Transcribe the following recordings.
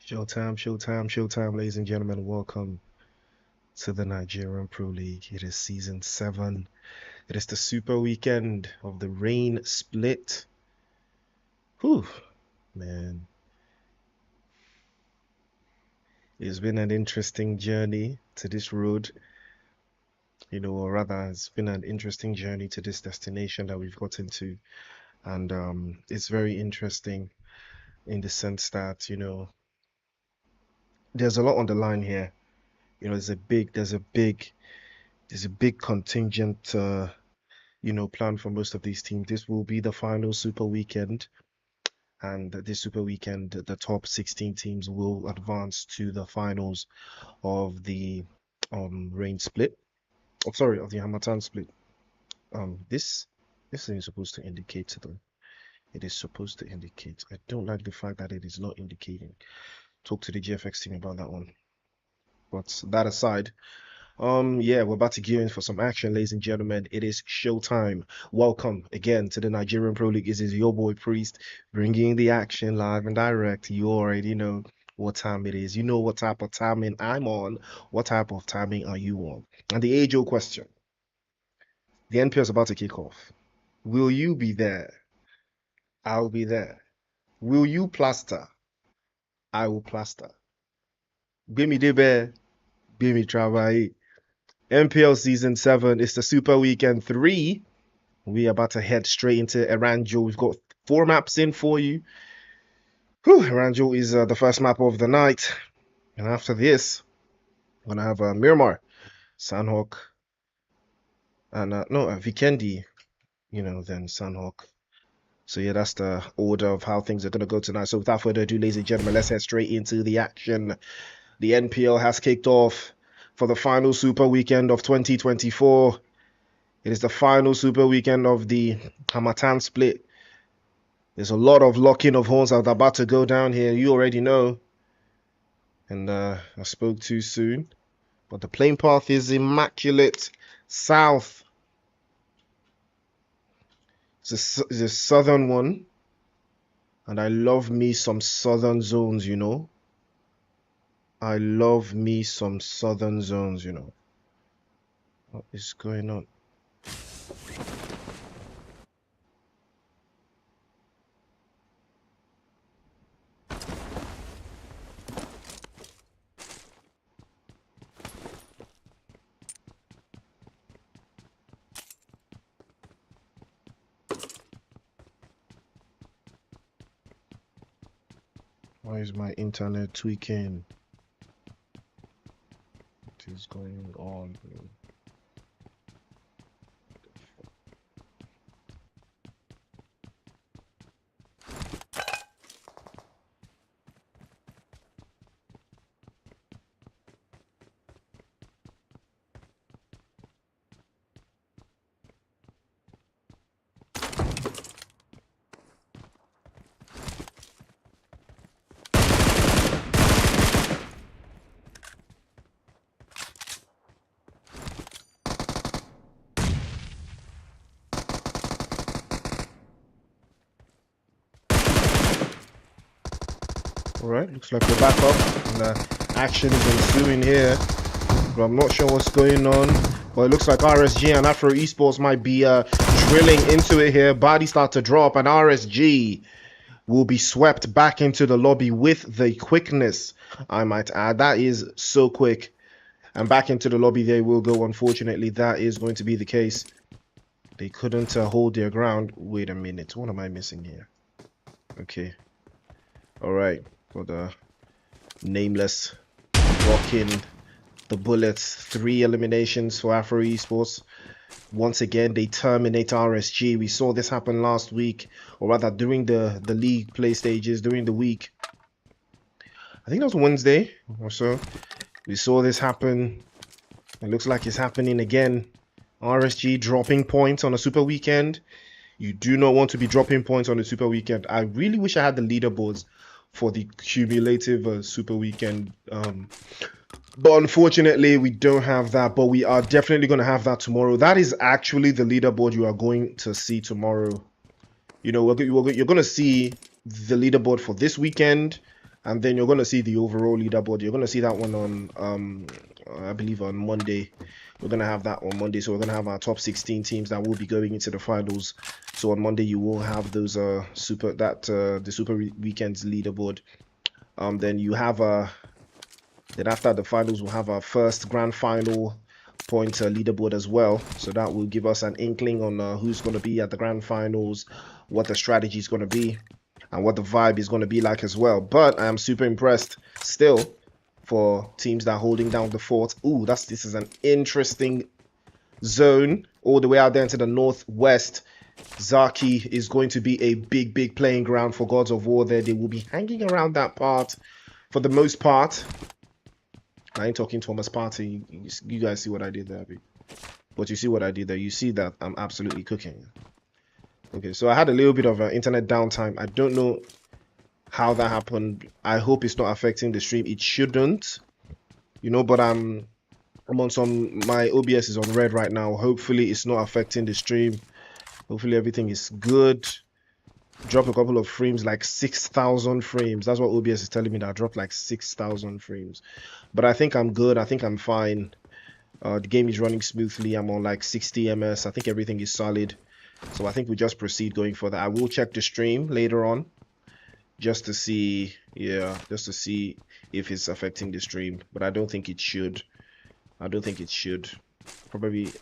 Showtime, ladies and gentlemen. Welcome to the Nigerian Pro League. It is season 7. It is the super weekend of the rain split. Whew, man. It's been an interesting journey to this road, or rather, it's been an interesting journey to this destination that we've gotten to. And it's very interesting in the sense that, there's a lot on the line here. There's a big contingent plan for most of these teams. This will be the final super weekend, and this super weekend, the top 16 teams will advance to the finals of the rain split. Oh, sorry, of the Harmattan split. This thing is supposed to indicate to them. It is supposed to indicate. I don't like the fact that it is not indicating. Talk to the GFX team about that one. But that aside, yeah, we're about to gear in for some action, ladies and gentlemen. It is showtime. Welcome again to the Nigerian Pro League. This is your boy Priest bringing the action live and direct. You already know what time it is. You know what type of timing I'm on. What type of timing are you on? And the age-old question: the NPL is about to kick off. Will you be there? I'll be there. Will you plaster? I will plaster. Gbemi debe, Gbemi travaye. NPL Season 7 is the Super Weekend 3. We're about to head straight into Eranjo. We've got 4 maps in for you. Eranjo is the first map of the night. And after this, we're going to have Miramar, Sandhawk, and Vikendi, then Sandhawk. So yeah, that's the order of how things are going to go tonight. So without further ado, ladies and gentlemen, let's head straight into the action. The NPL has kicked off for the final Super Weekend of 2024. It is the final Super Weekend of the Harmattan split. There's a lot of locking of horns that are about to go down here. You already know. And I spoke too soon. But the playing path is immaculate. South. It's a southern one. And I love me some southern zones, I love me some southern zones, What is going on? Why is my internet tweaking? What is going on, bro? Alright, looks like we're back up and action is ensuing here. But I'm not sure what's going on. But it looks like RSG and Afro Esports might be drilling into it here. Bodies start to drop and RSG will be swept back into the lobby with the quickness, I might add. That is so quick. And back into the lobby they will go. Unfortunately, that is going to be the case. They couldn't hold their ground. Wait a minute. What am I missing here? Okay. Alright. For the nameless rocking the bullets. 3 eliminations for Afro Esports. Once again, they terminate RSG. We saw this happen last week, or rather during the league play stages, during the week. I think that was Wednesday or so. We saw this happen. It looks like it's happening again. RSG dropping points on a super weekend. You do not want to be dropping points on a super weekend. I really wish I had the leaderboards for the cumulative super weekend. But unfortunately, we don't have that. But we are definitely going to have that tomorrow. That is actually the leaderboard you are going to see tomorrow. You're going to see the leaderboard for this weekend and then you're gonna see the overall leaderboard. You're gonna see that one on I believe on Monday. We're gonna have that on Monday. So we're gonna have our top 16 teams that will be going into the finals. So on Monday you will have those the super weekends leaderboard. Then you have then after the finals we'll have our first grand final point leaderboard as well. So that will give us an inkling on who's going to be at the grand finals, what the strategy is going to be, and what the vibe is going to be like as well. But I am super impressed still for teams that are holding down the fort. Ooh, this is an interesting zone all the way out there into the northwest. Zaki is going to be a big playing ground for Gods of War there. They will be hanging around that part for the most part. I ain't talking Thomas Partey. You guys see what I did there, but you see what I did there. You see that I'm absolutely cooking. Okay, so I had a little bit of internet downtime. I don't know how that happened. I hope it's not affecting the stream. It shouldn't, but I'm on my OBS is on red right now. Hopefully it's not affecting the stream. Hopefully everything is good. Drop a couple of frames, like 6,000 frames. That's what OBS is telling me, that I dropped like 6,000 frames. But I think I'm good. I think I'm fine. The game is running smoothly. I'm on like 60 ms. I think everything is solid. So I think we just proceed going further. I will check the stream later on just to see, just to see if it's affecting the stream. But I don't think it should. I don't think it should. Probably,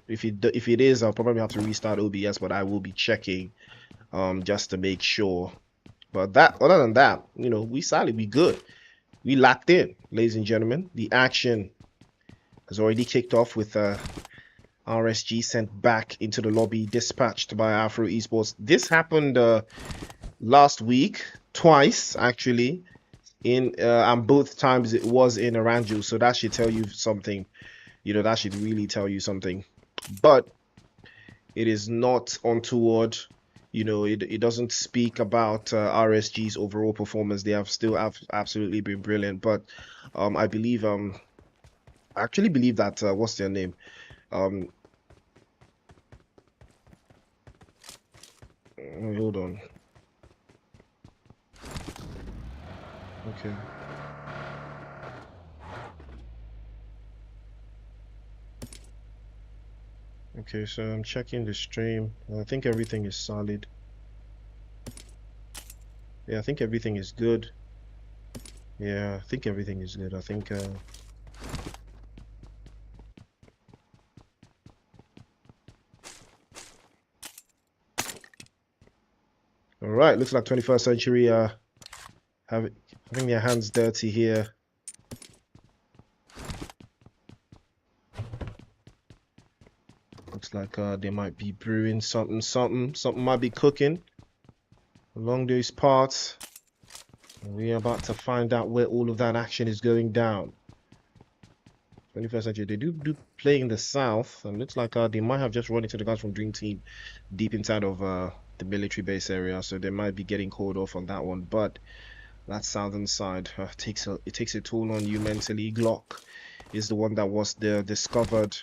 if it is, I'll probably have to restart OBS. But I will be checking, just to make sure. But other than that, we solid, we good. We locked in, ladies and gentlemen. The action has already kicked off with RSG sent back into the lobby, dispatched by Afro Esports. This happened last week, twice actually, and both times it was in Aranju, so that should tell you something. That should really tell you something. But it is not untoward. It doesn't speak about RSG's overall performance. They have still absolutely been brilliant. But I believe I actually believe that what's their name? Hold on. Okay. Okay, so I'm checking the stream. I think everything is solid. Yeah, I think everything is good. Yeah, I think everything is good. I think all right, looks like 21st century having their hands dirty here. Looks like they might be brewing something might be cooking along those parts. We're about to find out where all of that action is going down. 21st century, they do play in the south, and looks like they might have just run into the guys from Dream Team deep inside of the military base area, so they might be getting called off on that one. But that southern side it takes a toll on you mentally. Glock is the one that was there discovered.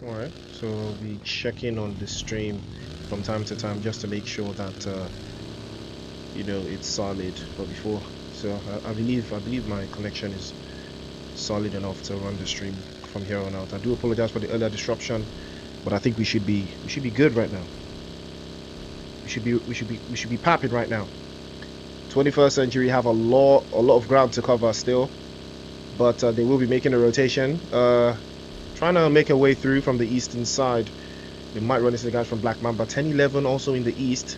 All right, so we'll be checking on the stream from time to time just to make sure that it's solid. But I believe my connection is solid enough to run the stream from here on out. I do apologize for the earlier disruption, but I think we should be good right now. We should be popping right now. 21st century have a lot of ground to cover still, but they will be making a rotation. Trying to make a way through from the eastern side. They might run into the guys from Black Mamba. 10-11 also in the east,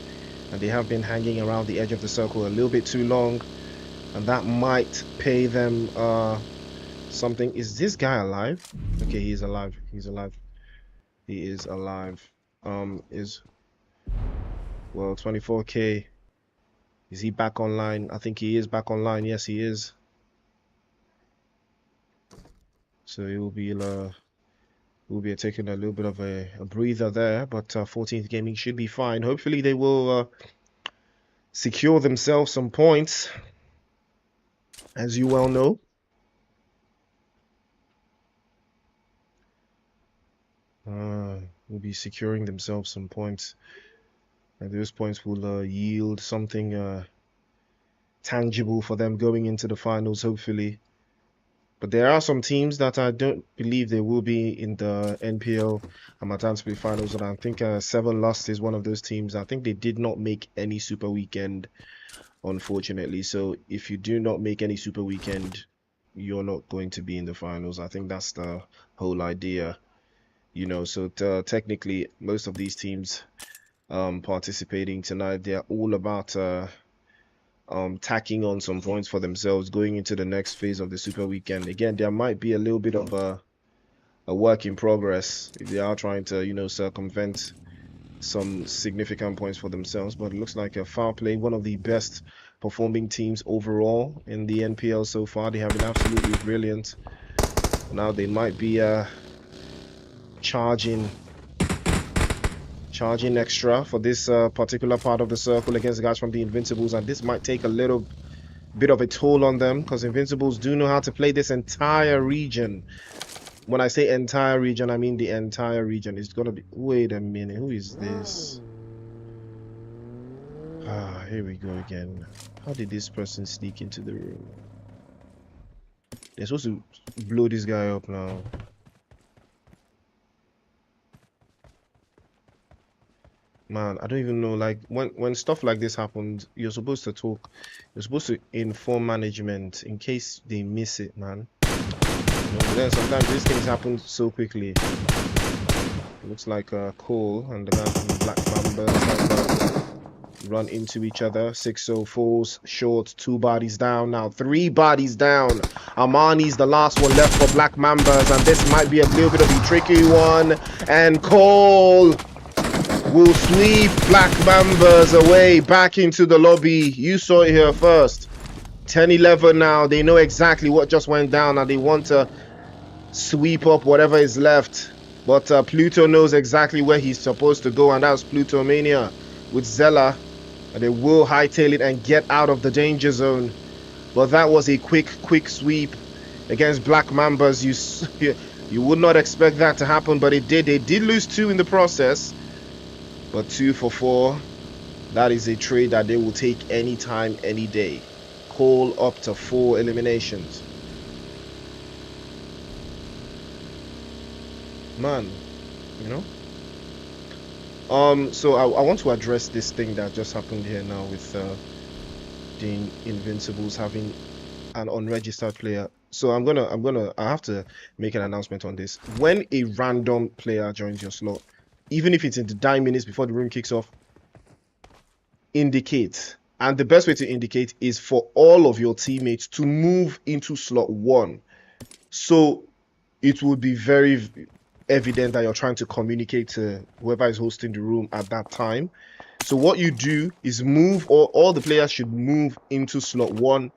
and they have been hanging around the edge of the circle a little bit too long, and that might pay them something. Is this guy alive? Okay, he's alive. He is alive. Well, 24k. Is he back online? I think he is back online. Yes, he is. So it will be we'll be taking a little bit of a breather there, but 14th gaming should be fine. Hopefully they will secure themselves some points, as you well know. Will be securing themselves some points, and those points will yield something tangible for them going into the finals, hopefully. But there are some teams that I don't believe they will be in the NPL Harmattan Split finals, and I think 7 Lost is one of those teams. I think they did not make any Super Weekend, unfortunately. So if you do not make any Super Weekend, you're not going to be in the finals. I think that's the whole idea, you know. So technically, most of these teams participating tonight, they're all about tacking on some points for themselves going into the next phase of the Super Weekend. Again, there might be a little bit of a work in progress if they are trying to, you know, circumvent some significant points for themselves. But it looks like a foul play, one of the best performing teams overall in the NPL so far. They have been absolutely brilliant. Now they might be charging extra for this particular part of the circle against the guys from the Invincibles, and this might take a little bit of a toll on them because Invincibles do know how to play this entire region. When I say entire region, I mean the entire region. It's gonna be... Wait a minute, who is this? Ah, here we go again. How did this person sneak into the room? They're supposed to blow this guy up now. Man, I don't even know, like, when stuff like this happens, you're supposed to talk, you're supposed to inform management in case they miss it, man. You know, but then sometimes these things happen so quickly. It looks like Cole and the guy from Black Mambas have run into each other. 604s, short, 2 bodies down, now 3 bodies down. Armani's the last one left for Black Mambas, and this might be a little bit of a tricky one. And Cole will sweep Black Mambas away back into the lobby. You saw it here first. 10-11 now. They know exactly what just went down, and they want to sweep up whatever is left. But Pluto knows exactly where he's supposed to go, and that's Plutomania with Zella. And they will hightail it and get out of the danger zone. But that was a quick sweep against Black Mambas. You would not expect that to happen, but it did. They did lose 2 in the process. But 2 for 4, that is a trade that they will take anytime, any day. Call up to 4 eliminations. Man, you know? So I want to address this thing that just happened here now with the Invincibles having an unregistered player. So I have to make an announcement on this. When a random player joins your slot, even if it's in the 9 minutes before the room kicks off, indicate. And the best way to indicate is for all of your teammates to move into slot 1. So it would be very evident that you're trying to communicate to whoever is hosting the room at that time. So what you do is move, or all the players should move into slot 1.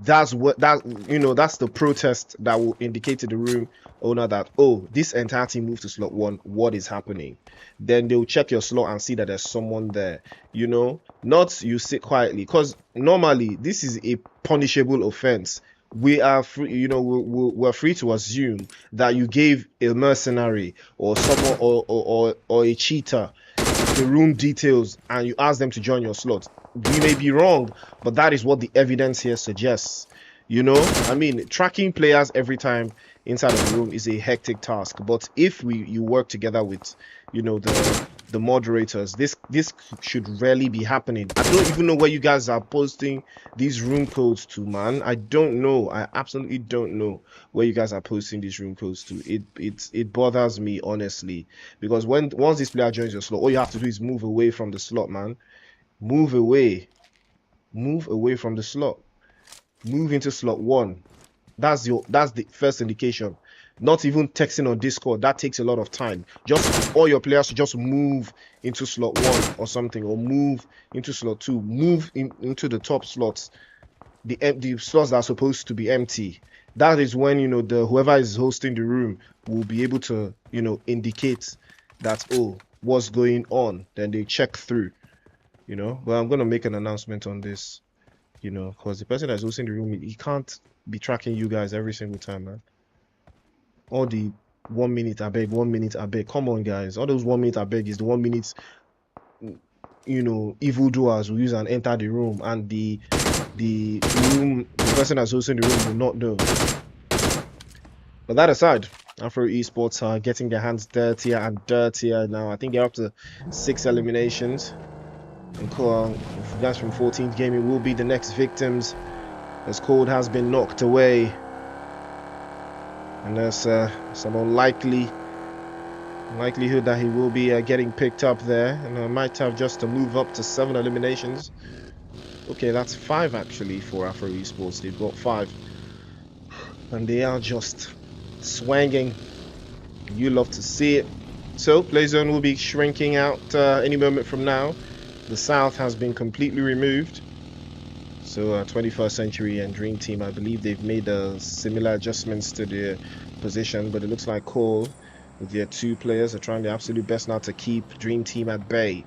That's the protest that will indicate to the room owner that, oh, this entire team moved to slot 1, what is happening? Then they'll check your slot and see that there's someone there, you know, not you sit quietly, because normally this is a punishable offense. We are free, you know, we're free to assume that you gave a mercenary or someone or a cheater the room details and you ask them to join your slot. We may be wrong, but that is what the evidence here suggests. You know, I mean, tracking players every time inside of the room is a hectic task. But if you work together with, you know, the moderators, this should rarely be happening. I don't even know where you guys are posting these room codes to, man. I don't know. I absolutely don't know where you guys are posting these room codes to. It bothers me, honestly, because once this player joins your slot, all you have to do is move away from the slot, man. Move away from the slot. Move into slot 1. That's the first indication. Not even texting on Discord, that takes a lot of time. Just all your players should just move into slot 1 or something, or move into slot 2. Move into the top slots, the slots that are supposed to be empty. that is when, you know, the whoever is hosting the room will be able to, you know, indicate that, oh, what's going on. Then they check through, you know. But I'm gonna make an announcement on this, you know, because the person that's hosting the room, he can't be tracking you guys every single time, man. All the 1 minute, I beg, 1 minute, I beg. Come on, guys. All those 1 minute, I beg is the 1 minute, you know, evildoers will use and enter the room, and the person that's hosting the room will not know. But that aside, Afro Esports are getting their hands dirtier and dirtier now. I think they're up to 6 eliminations. And guys from 14th Gaming will be the next victims, as Cold has been knocked away. And there's some likelihood that he will be getting picked up there, and might have just to move up to 7 eliminations. Okay, that's 5 actually for Afro Esports. They've got 5, and they are just swanging. You love to see it. So Playzone will be shrinking out any moment from now. The South has been completely removed. So 21st Century and Dream Team, I believe they've made similar adjustments to their position, but it looks like Cole with their 2 players are trying their absolute best now to keep Dream Team at bay.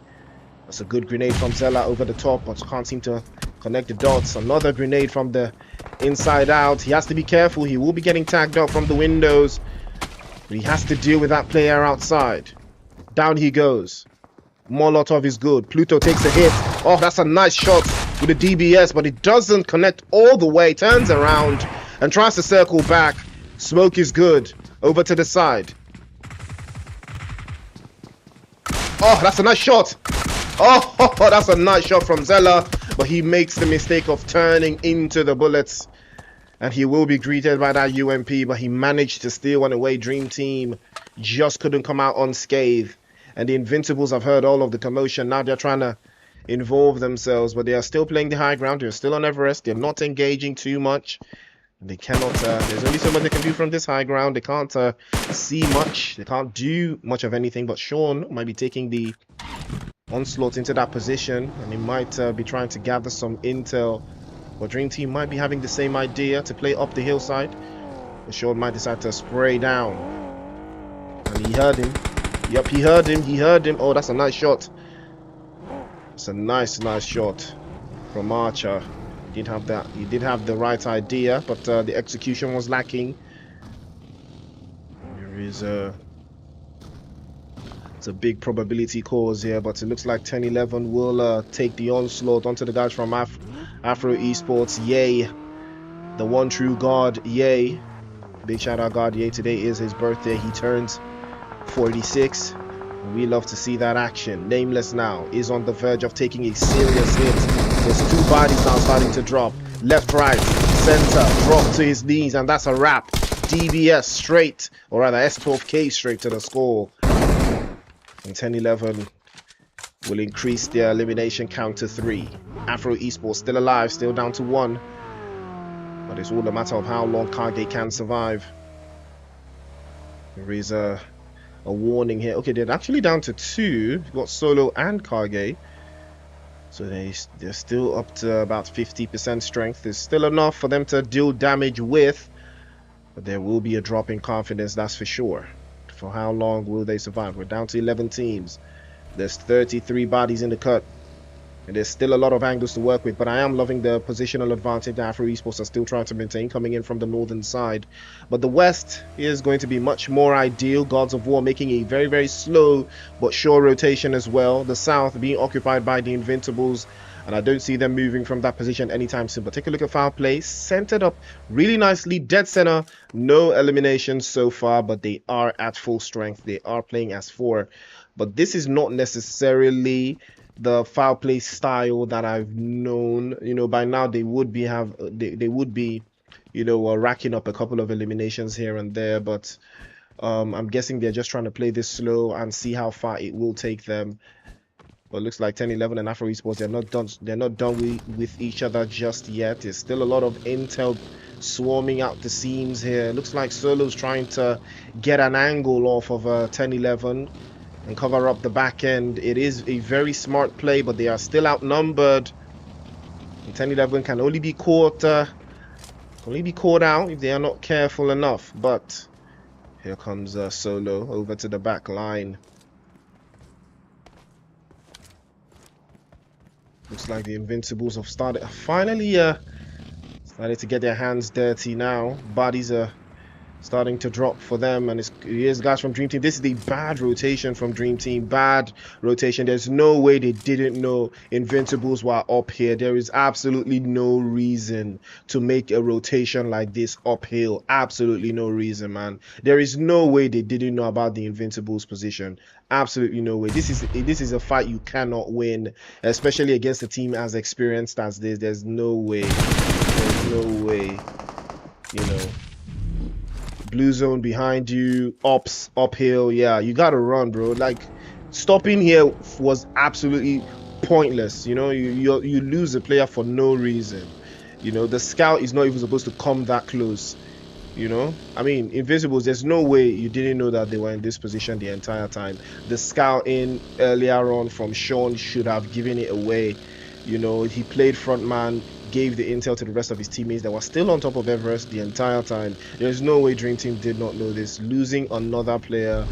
That's a good grenade from Zella over the top, but can't seem to connect the dots. Another grenade from the inside out. He has to be careful. He will be getting tagged up from the windows, but he has to deal with that player outside. Down he goes. Molotov is good. Pluto takes a hit. Oh, that's a nice shot with the DBS, but it doesn't connect all the way. Turns around and tries to circle back. Smoke is good. Over to the side. Oh, that's a nice shot. Oh, that's a nice shot from Zella, but he makes the mistake of turning into the bullets, and he will be greeted by that UMP, but he managed to steal one away. Dream Team just couldn't come out unscathed, and the Invincibles have heard all of the commotion. Now they're trying to involve themselves, but they are still playing the high ground. They're still on Everest. They're not engaging too much. They cannot, there's only so much they can do from this high ground. They can't see much. They can't do much of anything, but Sean might be taking the onslaught into that position, and he might be trying to gather some intel. But Dream Team might be having the same idea to play up the hillside. But Sean might decide to spray down. And he heard him. Yep, he heard him. He heard him. Oh, that's a nice shot. It's a nice shot from Archer. He did have that. He did have the right idea, but the execution was lacking. There is it's a big probability cause here, but it looks like 10-11 will take the onslaught onto the guys from Afro Esports. Yay, the one true God. Yay, big shout out God. Yay, today is his birthday. He turns 46. We love to see that action. Nameless now is on the verge of taking a serious hit. There's 2 bodies now starting to drop. Left, right, center, drop to his knees, and that's a wrap. DBS straight, or rather S12K straight to the score. And 10-11 will increase their elimination count to 3. Afro Esports still alive, still down to 1. But it's all a matter of how long Kage can survive. There is a warning here. Okay, they're actually down to 2. You've got Solo and Kage. So they're still up to about 50% strength. There's still enough for them to deal damage with. But there will be a drop in confidence, that's for sure. For how long will they survive? We're down to 11 teams. There's 33 bodies in the cut. And there's still a lot of angles to work with, but I am loving the positional advantage that Afro Esports are still trying to maintain coming in from the northern side. But the west is going to be much more ideal. Gods of War making a very slow but sure rotation as well. The south being occupied by the Invincibles, and I don't see them moving from that position anytime soon. But take a look at foul play, centered up really nicely, dead center. No eliminations so far, but they are at full strength. They are playing as 4. But this is not necessarily the foul play style that I've known. You know, by now they would be racking up a couple of eliminations here and there, but I'm guessing they're just trying to play this slow and see how far it will take them. But it looks like 10-11 and Afro Esports, they're not done with each other just yet. There's still a lot of intel swarming out the seams here. It looks like Solo's trying to get an angle off of 10-11 and cover up the back end. It is a very smart play, but they are still outnumbered. And 10-11 can only be caught only be caught out if they are not careful enough. But here comes Solo over to the back line. Looks like the Invincibles have finally started to get their hands dirty now. Bodies are starting to drop for them, and here's guys from Dream Team. This is the bad rotation from Dream Team. Bad rotation. There's no way they didn't know Invincibles were up here. There is absolutely no reason to make a rotation like this uphill. Absolutely no reason, man. There is no way they didn't know about the Invincibles position. Absolutely no way. This is a fight you cannot win, especially against a team as experienced as this. There's no way. There's no way. You know. Blue zone behind you, ops uphill. Yeah, you gotta run, bro. Like, stopping here was absolutely pointless. You know, you lose a player for no reason. You know, the scout is not even supposed to come that close. You know, I mean, Invincibles, there's no way you didn't know that they were in this position the entire time. The scout in earlier on from Sean should have given it away. You know, he played front man, gave the intel to the rest of his teammates that were still on top of Everest the entire time. There's no way Dream Team did not know this. Losing another player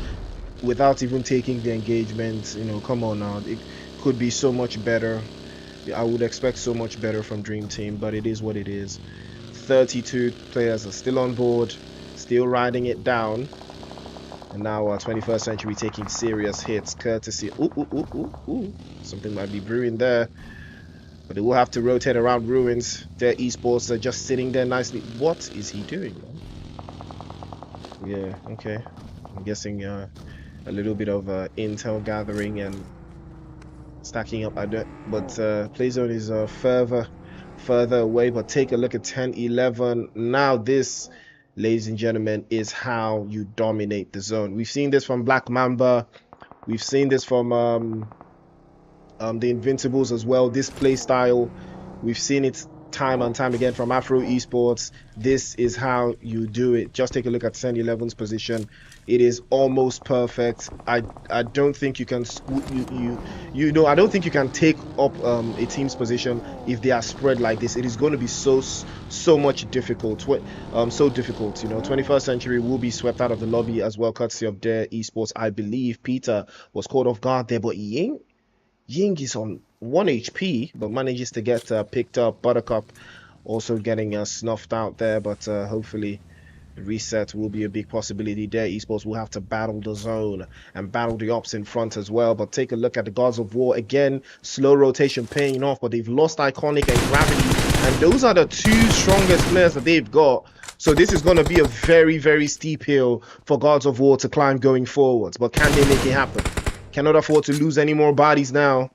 without even taking the engagement, you know, come on now. It could be so much better. I would expect so much better from Dream Team, but it is what it is. 32 players are still on board, still riding it down. And now 21st Century taking serious hits, courtesy. Something might be brewing there. But they will have to rotate around Ruins. Their esports are just sitting there nicely. What is he doing, man? Yeah, okay. I'm guessing a little bit of intel gathering and stacking up. But Playzone is further away. But take a look at 10-11. Now this, ladies and gentlemen, is how you dominate the zone. We've seen this from Black Mamba. We've seen this from the Invincibles as well. This play style, we've seen it time and time again from Afro Esports. This is how you do it. Just take a look at 10-11's position. It is almost perfect. I don't think you can I don't think you can take up a team's position if they are spread like this. It is going to be so much difficult. So difficult. You know, 21st Century will be swept out of the lobby as well, courtesy of their esports. I believe Peter was caught off guard there, but Ying is on 1 HP, but manages to get picked up. Buttercup also getting snuffed out there, but hopefully reset will be a big possibility there. Esports will have to battle the zone and battle the ops in front as well. But take a look at the Gods of War. Again, slow rotation paying off, but they've lost Iconic and Gravity, and those are the two strongest players that they've got. So this is going to be a very, very steep hill for Gods of War to climb going forwards. But can they make it happen? Cannot afford to lose any more bodies now.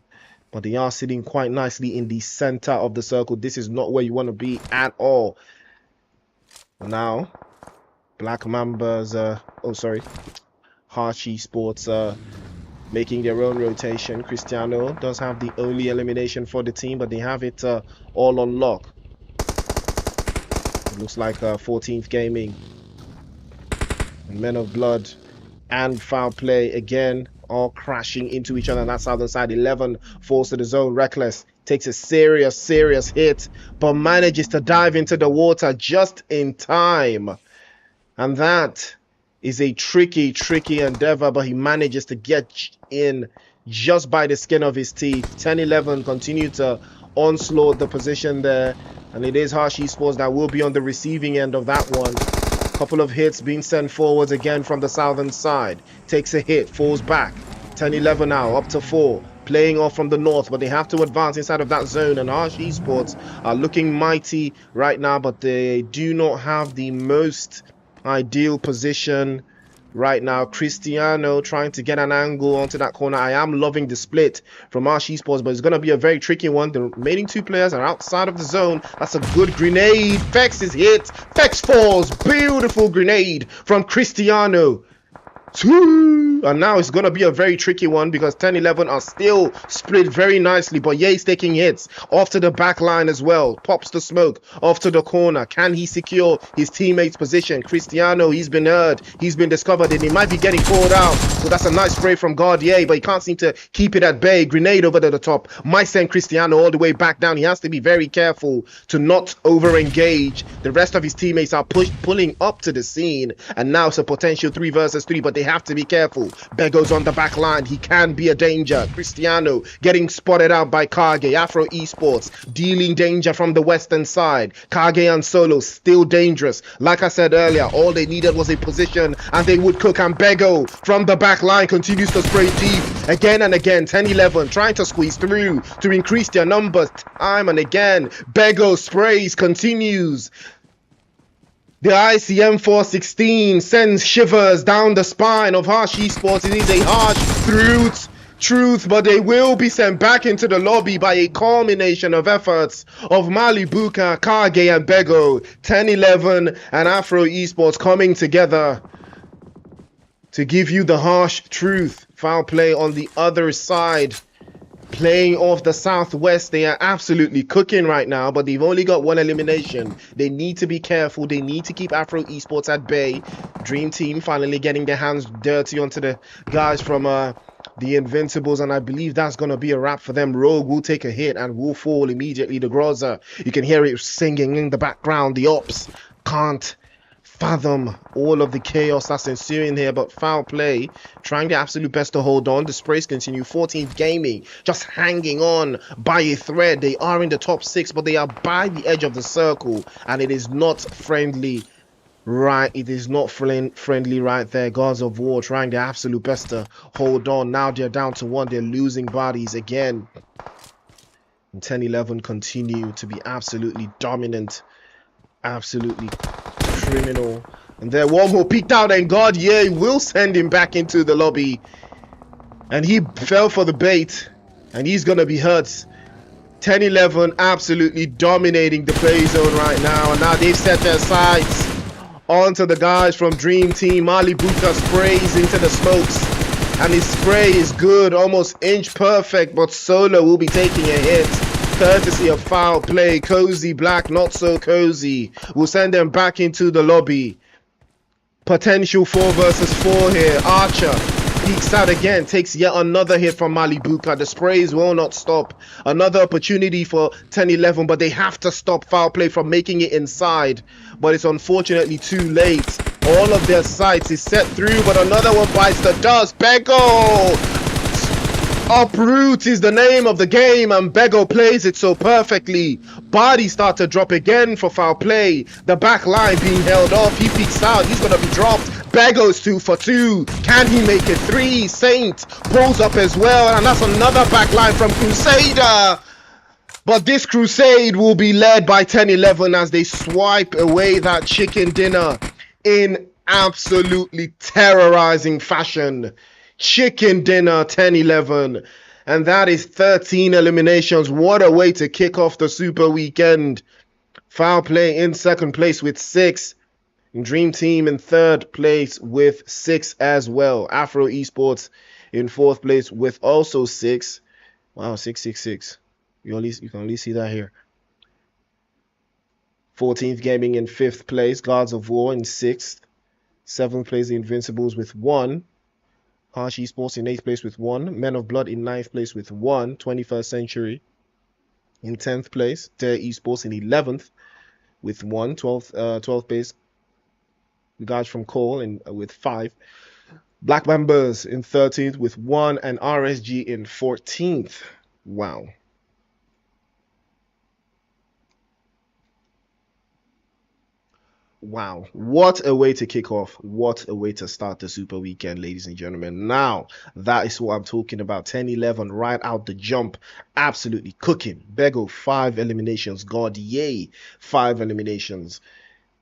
But they are sitting quite nicely in the center of the circle. This is not where you want to be at all. Now, Black Mambas, Harsh Esports making their own rotation. Cristiano does have the only elimination for the team, but they have it all on lock. It looks like 14th Gaming. And Men of Blood and Foul Play again, all crashing into each other on that southern side. 11 falls to the zone. Reckless takes a serious hit, but manages to dive into the water just in time. And that is a tricky endeavor, but he manages to get in just by the skin of his teeth. 10-11 continue to onslaught the position there, and it is Harsh Esports that will be on the receiving end of that one. Couple of hits being sent forwards again from the southern side. Takes a hit, falls back. 10-11 now, up to 4. Playing off from the north, but they have to advance inside of that zone. And Harsh Esports are looking mighty right now, but they do not have the most ideal position right now. Cristiano trying to get an angle onto that corner. I am loving the split from Harsh Esports, but it's going to be a very tricky one. The remaining two players are outside of the zone. That's a good grenade. Fex is hit. Fex falls. Beautiful grenade from Cristiano. 2 through, and now it's going to be a very tricky one because 10-11 are still split very nicely, but Ye's taking hits off to the back line as well. Pops the smoke off to the corner. Can he secure his teammate's position? Cristiano, he's been heard, he's been discovered, and he might be getting called out. So that's a nice spray from Guardier, but he can't seem to keep it at bay. Grenade over to the top might send Cristiano all the way back down. He has to be very careful to not over-engage. The rest of his teammates are pulling up to the scene, and now it's a potential 3 versus 3, but they have to be careful. Bego's on the back line. He can be a danger. Cristiano getting spotted out by Kage. Afro Esports dealing danger from the western side. Kage and Solo still dangerous. Like I said earlier, all they needed was a position and they would cook, and Bego from the back line continues to spray deep again and again. 10-11 trying to squeeze through to increase their numbers time and again. Bego sprays continues. The ICM 416 sends shivers down the spine of Harsh Esports. It is a harsh truth, but they will be sent back into the lobby by a culmination of efforts of Malibuka, Kage, and Bego. 10-11 and Afro Esports coming together to give you the harsh truth. Foul play on the other side. Playing off the southwest, they are absolutely cooking right now, but they've only got one elimination. They need to be careful. They need to keep Afro Esports at bay. Dream Team finally getting their hands dirty onto the guys from the Invincibles, and I believe that's going to be a wrap for them. Rogue will take a hit and will fall immediately. The Groza, you can hear it singing in the background. The Ops can't fathom all of the chaos that's ensuing here, but foul play, trying their absolute best to hold on. The sprays continue. 14th Gaming just hanging on by a thread. They are in the top 6, but they are by the edge of the circle, and it is not friendly. Right, it is not friendly right there. Gods of War trying their absolute best to hold on. Now they're down to 1. They're losing bodies again. And 10-11 continue to be absolutely dominant, absolutely criminal. And there, one more peeked out, and Guardier will send him back into the lobby. And he fell for the bait, and he's gonna be hurt. 10-11 absolutely dominating the play zone right now, and now they've set their sights onto the guys from Dream Team. Malibuka sprays into the smokes, and his spray is good, almost inch perfect, but Solo will be taking a hit courtesy of foul play. Cozy Black, not so cozy, will send them back into the lobby. Potential 4 versus 4 here. Archer peeks out again, takes yet another hit from Malibuka. The sprays will not stop. Another opportunity for 10-11, but they have to stop foul play from making it inside, but it's unfortunately too late. All of their sights is set through, but another one bites the dust. Bego! Uproot is the name of the game, and Bego plays it so perfectly. Bodies start to drop again for foul play. The back line being held off. He peeks out. He's going to be dropped. Bego's 2 for 2. Can he make it 3? Saint pulls up as well, and that's another back line from Crusader. But this crusade will be led by 10-11 as they swipe away that chicken dinner in absolutely terrorizing fashion. Chicken dinner, 10-11, and that is 13 eliminations. What a way to kick off the super weekend. Foul play in second place with 6. Dream Team in third place with 6 as well. Afro Esports in fourth place with also 6. Wow, 666. You can only see that here. 14th Gaming in 5th place. Gods of War in 6th. 7th place the Invincibles with 1. Harsh Esports in 8th place with 1. Men of Blood in 9th place with 1. 21st Century in 10th place. Dare Esports in 11th with 1. 12th place. The guys from Cole with 5. Black Mambas in 13th with 1. And RSG in 14th. Wow. Wow, what a way to kick off. What a way to start the super weekend, ladies and gentlemen. Now, that is what I'm talking about. 10-11 right out the jump. Absolutely cooking. Bego, 5 eliminations. God, yay, 5 eliminations.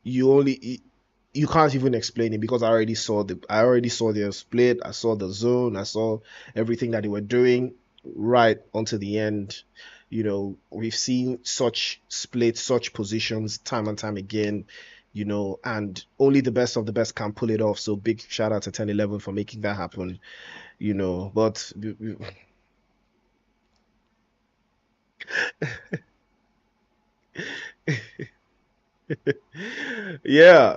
You can't even explain it because I already saw their split. I saw the zone. I saw everything that they were doing right onto the end. You know, we've seen such splits, such positions time and time again. and only the best of the best can pull it off. So big shout out to 10-11 for making that happen, but yeah,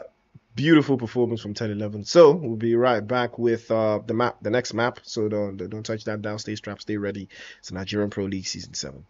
beautiful performance from 10-11. So we'll be right back with the next map. So don't touch that down, stay strapped, stay ready. It's Nigerian Pro League Season 7.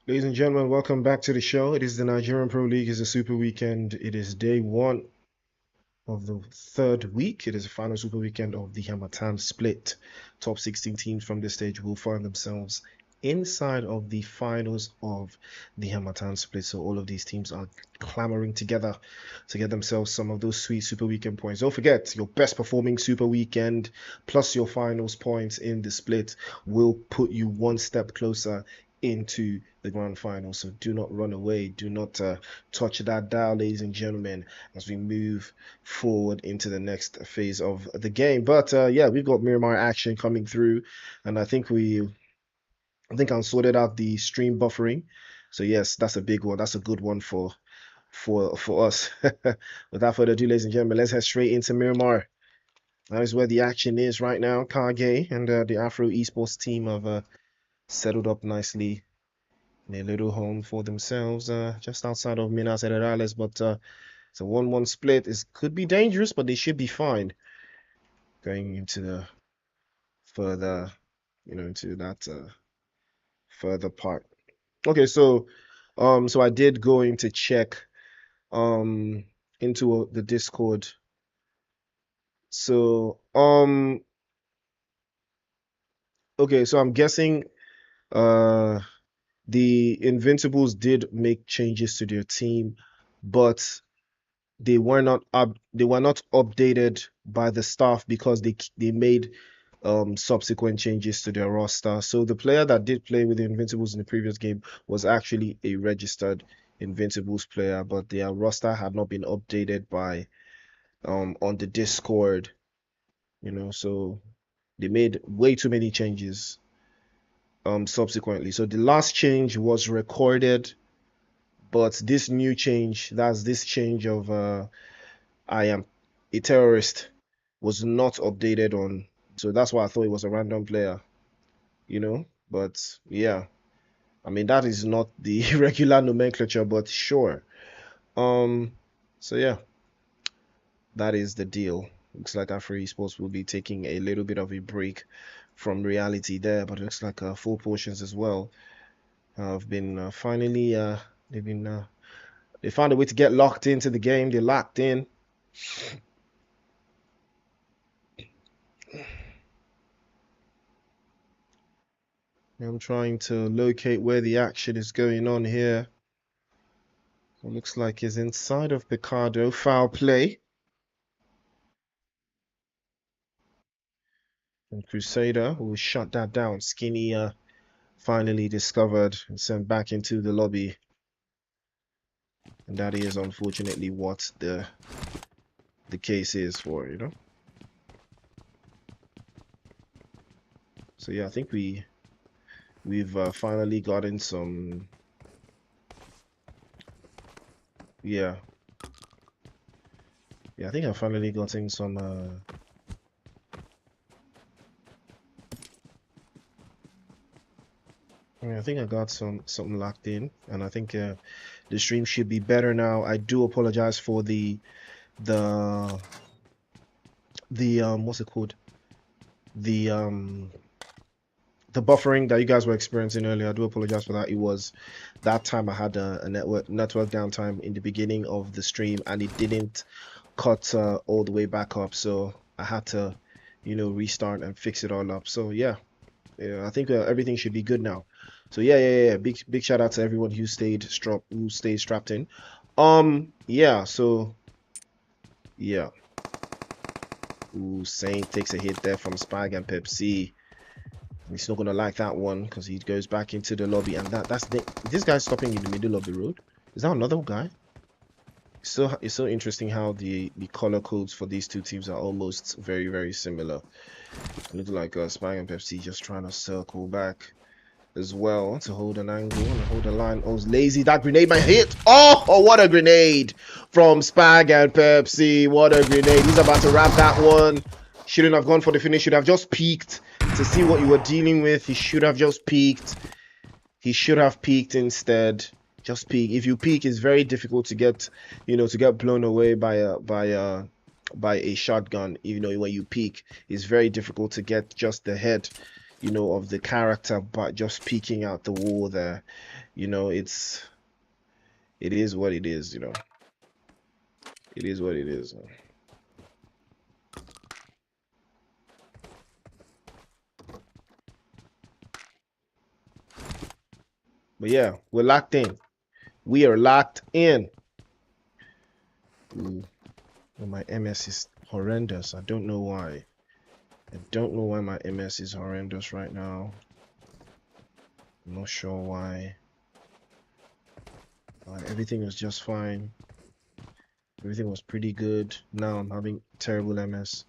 Ladies and gentlemen, welcome back to the show. It is the Nigerian Pro League. It's a super weekend. It is day one of the third week. It is the final super weekend of the Harmattan split. Top 16 teams from this stage will find themselves inside of the finals of the Harmattan split. So all of these teams are clamoring together to get themselves some of those sweet super weekend points. Don't forget, your best performing super weekend plus your finals points in the split will put you one step closer into the grand final. So do not run away. Do not touch that dial, ladies and gentlemen, as we move forward into the next phase of the game. But yeah, we've got Miramar action coming through, and I think I sorted out the stream buffering. So yes, that's a big one. That's a good one for us. Without further ado, ladies and gentlemen, let's head straight into Miramar. That is where the action is right now. Kage and the Afro Esports team have settled up nicely in a little home for themselves, just outside of Minas Gerais. But it's a 1-1 split. It could be dangerous, but they should be fine going into the further, into that further part. Okay, so So I did go in to check into the Discord. So okay, so I'm guessing the Invincibles did make changes to their team, but they were not updated by the staff because they made subsequent changes to their roster. So the player that did play with the Invincibles in the previous game was actually a registered Invincibles player, but their roster had not been updated by on the Discord, so they made way too many changes subsequently. So the last change was recorded, but this new change, that's this change of I am a terrorist, was not updated on. So that's why I thought it was a random player. But yeah, I mean that is not the regular nomenclature, but sure. Um, so yeah, that is the deal. Looks like Afro Esports will be taking a little bit of a break from reality there, but it looks like full portions as well have been finally they found a way to get locked into the game. They're locked in. I'm trying to locate where the action is going on here. It looks like he's inside of Picardo. Foul play. And Crusader will shut that down. Skinny finally discovered and sent back into the lobby. And that is unfortunately what the case is for. So yeah, I think we've finally gotten some. Yeah, I think I've finally gotten some I think I got something locked in, and I think the stream should be better now. I do apologize for the what's it called, the the buffering that you guys were experiencing earlier. I do apologize for that. It was that time I had a network downtime in the beginning of the stream, and it didn't cut all the way back up, so I had to restart and fix it all up. So yeah, I think everything should be good now. So yeah. Big shout out to everyone who stayed strapped in. Yeah. So yeah. Ooh, Saint takes a hit there from Spag and Pepsi. He's not gonna like that one because he goes back into the lobby, and this guy's stopping in the middle of the road. Is that another guy? It's so interesting how the color codes for these two teams are almost very, very similar. It looks like Spag and Pepsi just trying to circle back as well to hold an angle and hold a line. Oh, it's lazy. That grenade might hit. Oh, what a grenade from Spag and Pepsi. What a grenade. He's about to wrap that one. Shouldn't have gone for the finish. Should have just peeked to see what you were dealing with. He should have just peeked. He should have peeked instead. Just peek. If you peek, it's very difficult to get, to get blown away by a shotgun. When you peek, it's very difficult to get just the head of the character, but just peeking out the wall there, it is what it is. It is what it is. But yeah, we're locked in. We are locked in. Ooh, well, my MS is horrendous. I don't know why. I don't know why my MS is horrendous right now. I'm not sure why. Everything was just fine. Everything was pretty good. Now I'm having terrible MS.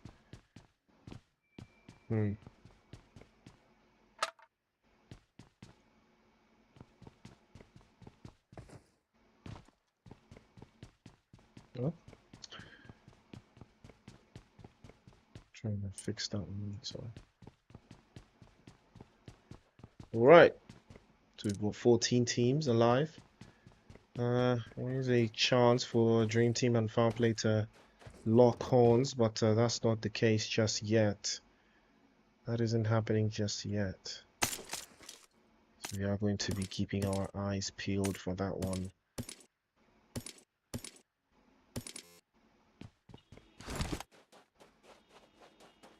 Oh, trying to fix that one. So, all right. So we've got 14 teams alive. There's a chance for Dream Team and Foul Play to lock horns, but that's not the case just yet. That isn't happening just yet. We are going to be keeping our eyes peeled for that one.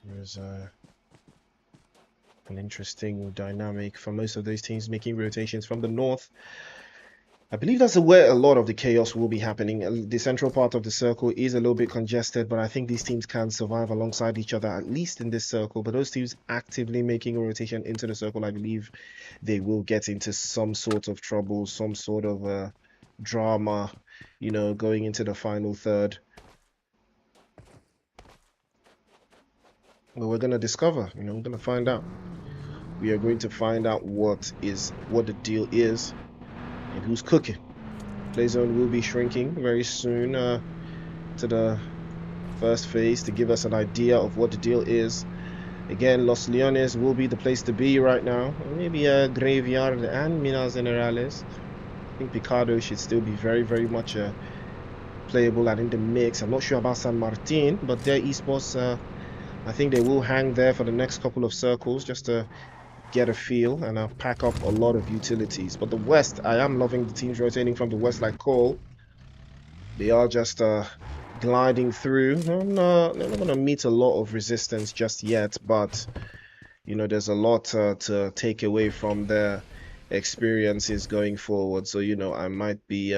There's an interesting dynamic for most of those teams making rotations from the north. I believe that's where a lot of the chaos will be happening. The central part of the circle is a little bit congested, but I think these teams can survive alongside each other, at least in this circle. But those teams actively making a rotation into the circle, I believe they will get into some sort of trouble, some sort of drama, you know, going into the final third. Well, we're going to discover, you know, we're going to find out. We are going to find out what the deal is and who's cooking. Play zone will be shrinking very soon to the first phase to give us an idea of what the deal is. Again, Los Leones will be the place to be right now. Maybe a Graveyard and Minas Generales. I think Picado should still be very, very much playable and in the mix. I'm not sure about San Martin, but their esports, I think they will hang there for the next couple of circles just to get a feel and pack up a lot of utilities. But the West, I am loving the teams rotating from the West like Cole. They are just gliding through. They're not going to meet a lot of resistance just yet, but you know, there's a lot to take away from their experiences going forward. So, you know, it might be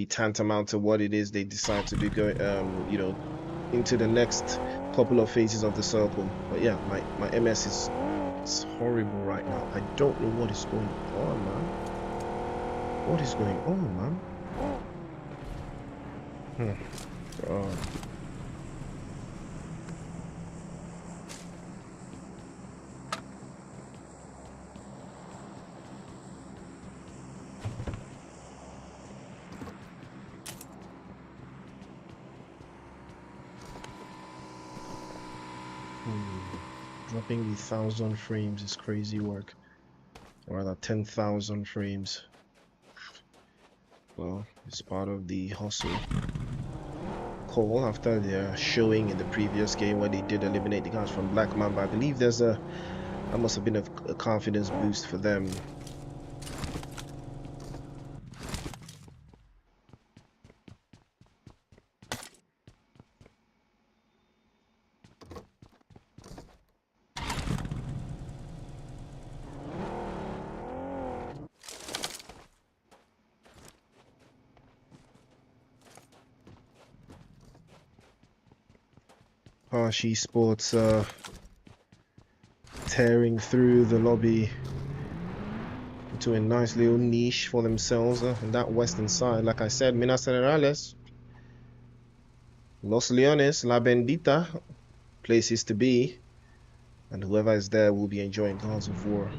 tantamount to what it is they decide to do you know, into the next couple of phases of the circle. But yeah, my MS is horrible right now. I don't know what is going on, man. What is going on, man? God. Dropping the 1,000 frames is crazy work. Or rather 10,000 frames. Well, it's part of the hustle. Cole, after their showing in the previous game where they did eliminate the guys from Black Mamba, I believe that must have been a confidence boost for them. Harsh Esports tearing through the lobby into a nice little niche for themselves in that western side. Like I said, Minas Generales, Los Leones, La Bendita, places to be, and whoever is there will be enjoying Gods of War,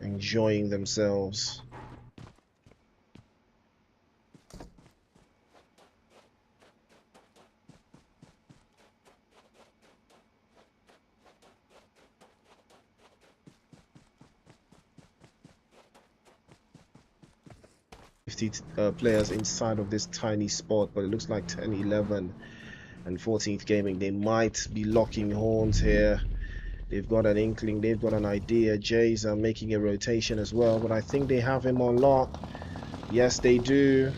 enjoying themselves. 50 players inside of this tiny spot, but it looks like 10, 11 and 14th Gaming, they might be locking horns here. They've got an inkling, they've got an idea. Jays are making a rotation as well, but I think they have him on lock. Yes, they do.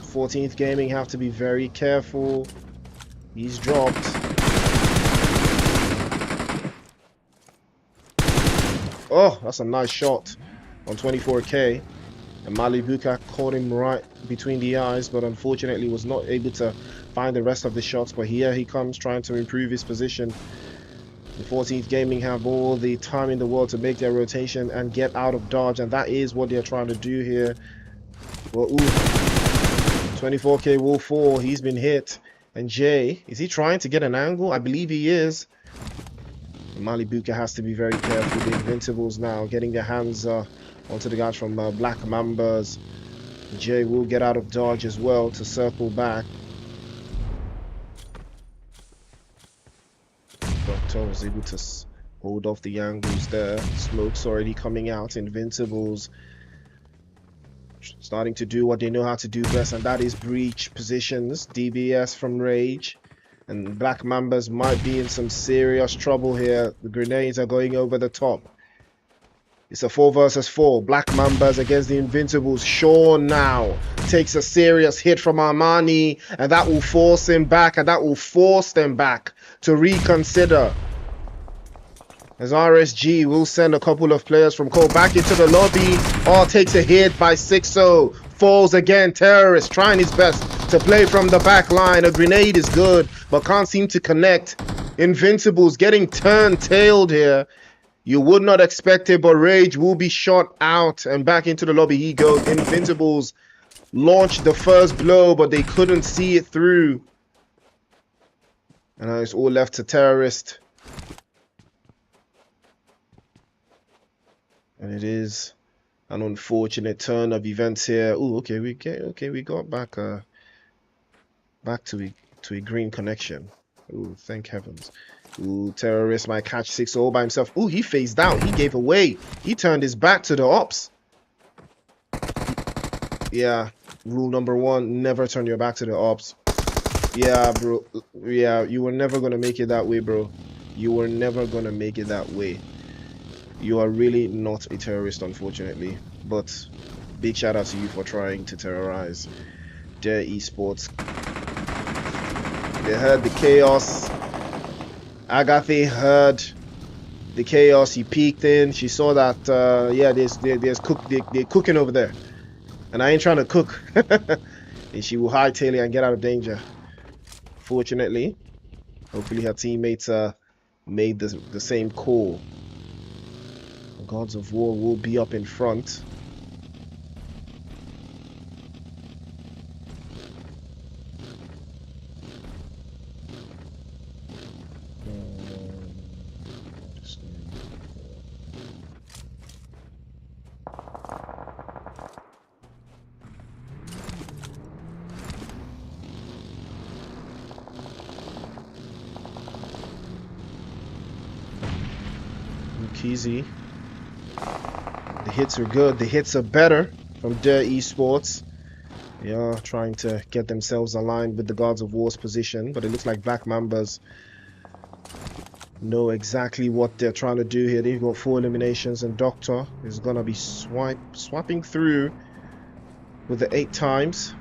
14th Gaming have to be very careful. He's dropped. Oh, that's a nice shot on 24K. And Malibuka caught him right between the eyes, but unfortunately was not able to find the rest of the shots. But here he comes trying to improve his position. The 14th Gaming have all the time in the world to make their rotation and get out of dodge, and that is what they're trying to do here. Well, ooh, 24K will fall. He's been hit. And Jay, is he trying to get an angle? I believe he is. Malibuka has to be very careful. The Invincibles now getting their hands onto the guys from Black Mambas. Jay will get out of dodge as well to circle back. Doctor was able to hold off the angles there. Smoke's already coming out. Invincibles starting to do what they know how to do best, and that is breach positions. DBS from Rage. And Black Mambas might be in some serious trouble here. The grenades are going over the top. It's a 4 versus 4. Black Mambas against the Invincibles. Sean now takes a serious hit from Armani, and that will force him back, and that will force them back to reconsider. As RSG will send a couple of players from Cole back into the lobby. Oh, takes a hit by 6-0. Falls again. Terrorist trying his best to play from the back line. A grenade is good, but can't seem to connect. Invincibles getting turned-tailed here. You would not expect it, but Rage will be shot out, and back into the lobby he goes. Invincibles launched the first blow, but they couldn't see it through. And now it's all left to Terrorist. And it is an unfortunate turn of events here. Oh, okay, we got back to a green connection. Oh, thank heavens. Ooh, Terrorist might catch 6 all by himself. Ooh, he phased out. He gave away. He turned his back to the ops. Yeah, rule number 1, never turn your back to the ops. Yeah, bro. Yeah, you were never going to make it that way, bro. You were never going to make it that way. You are really not a terrorist, unfortunately. But big shout out to you for trying to terrorize their esports. They heard the chaos. Agathe heard the chaos. He peeked in. She saw that yeah, they're cooking over there, and I ain't trying to cook. And she will hightail it and get out of danger. Fortunately, hopefully her teammates made the same call. The Gods of War will be up in front. Easy. The hits are good. The hits are better from Dare Esports. They are trying to get themselves aligned with the Gods of War's position, but it looks like Black Mambas know exactly what they're trying to do here. They've got 4 eliminations, and Doctor is gonna be swapping through with the 8 times.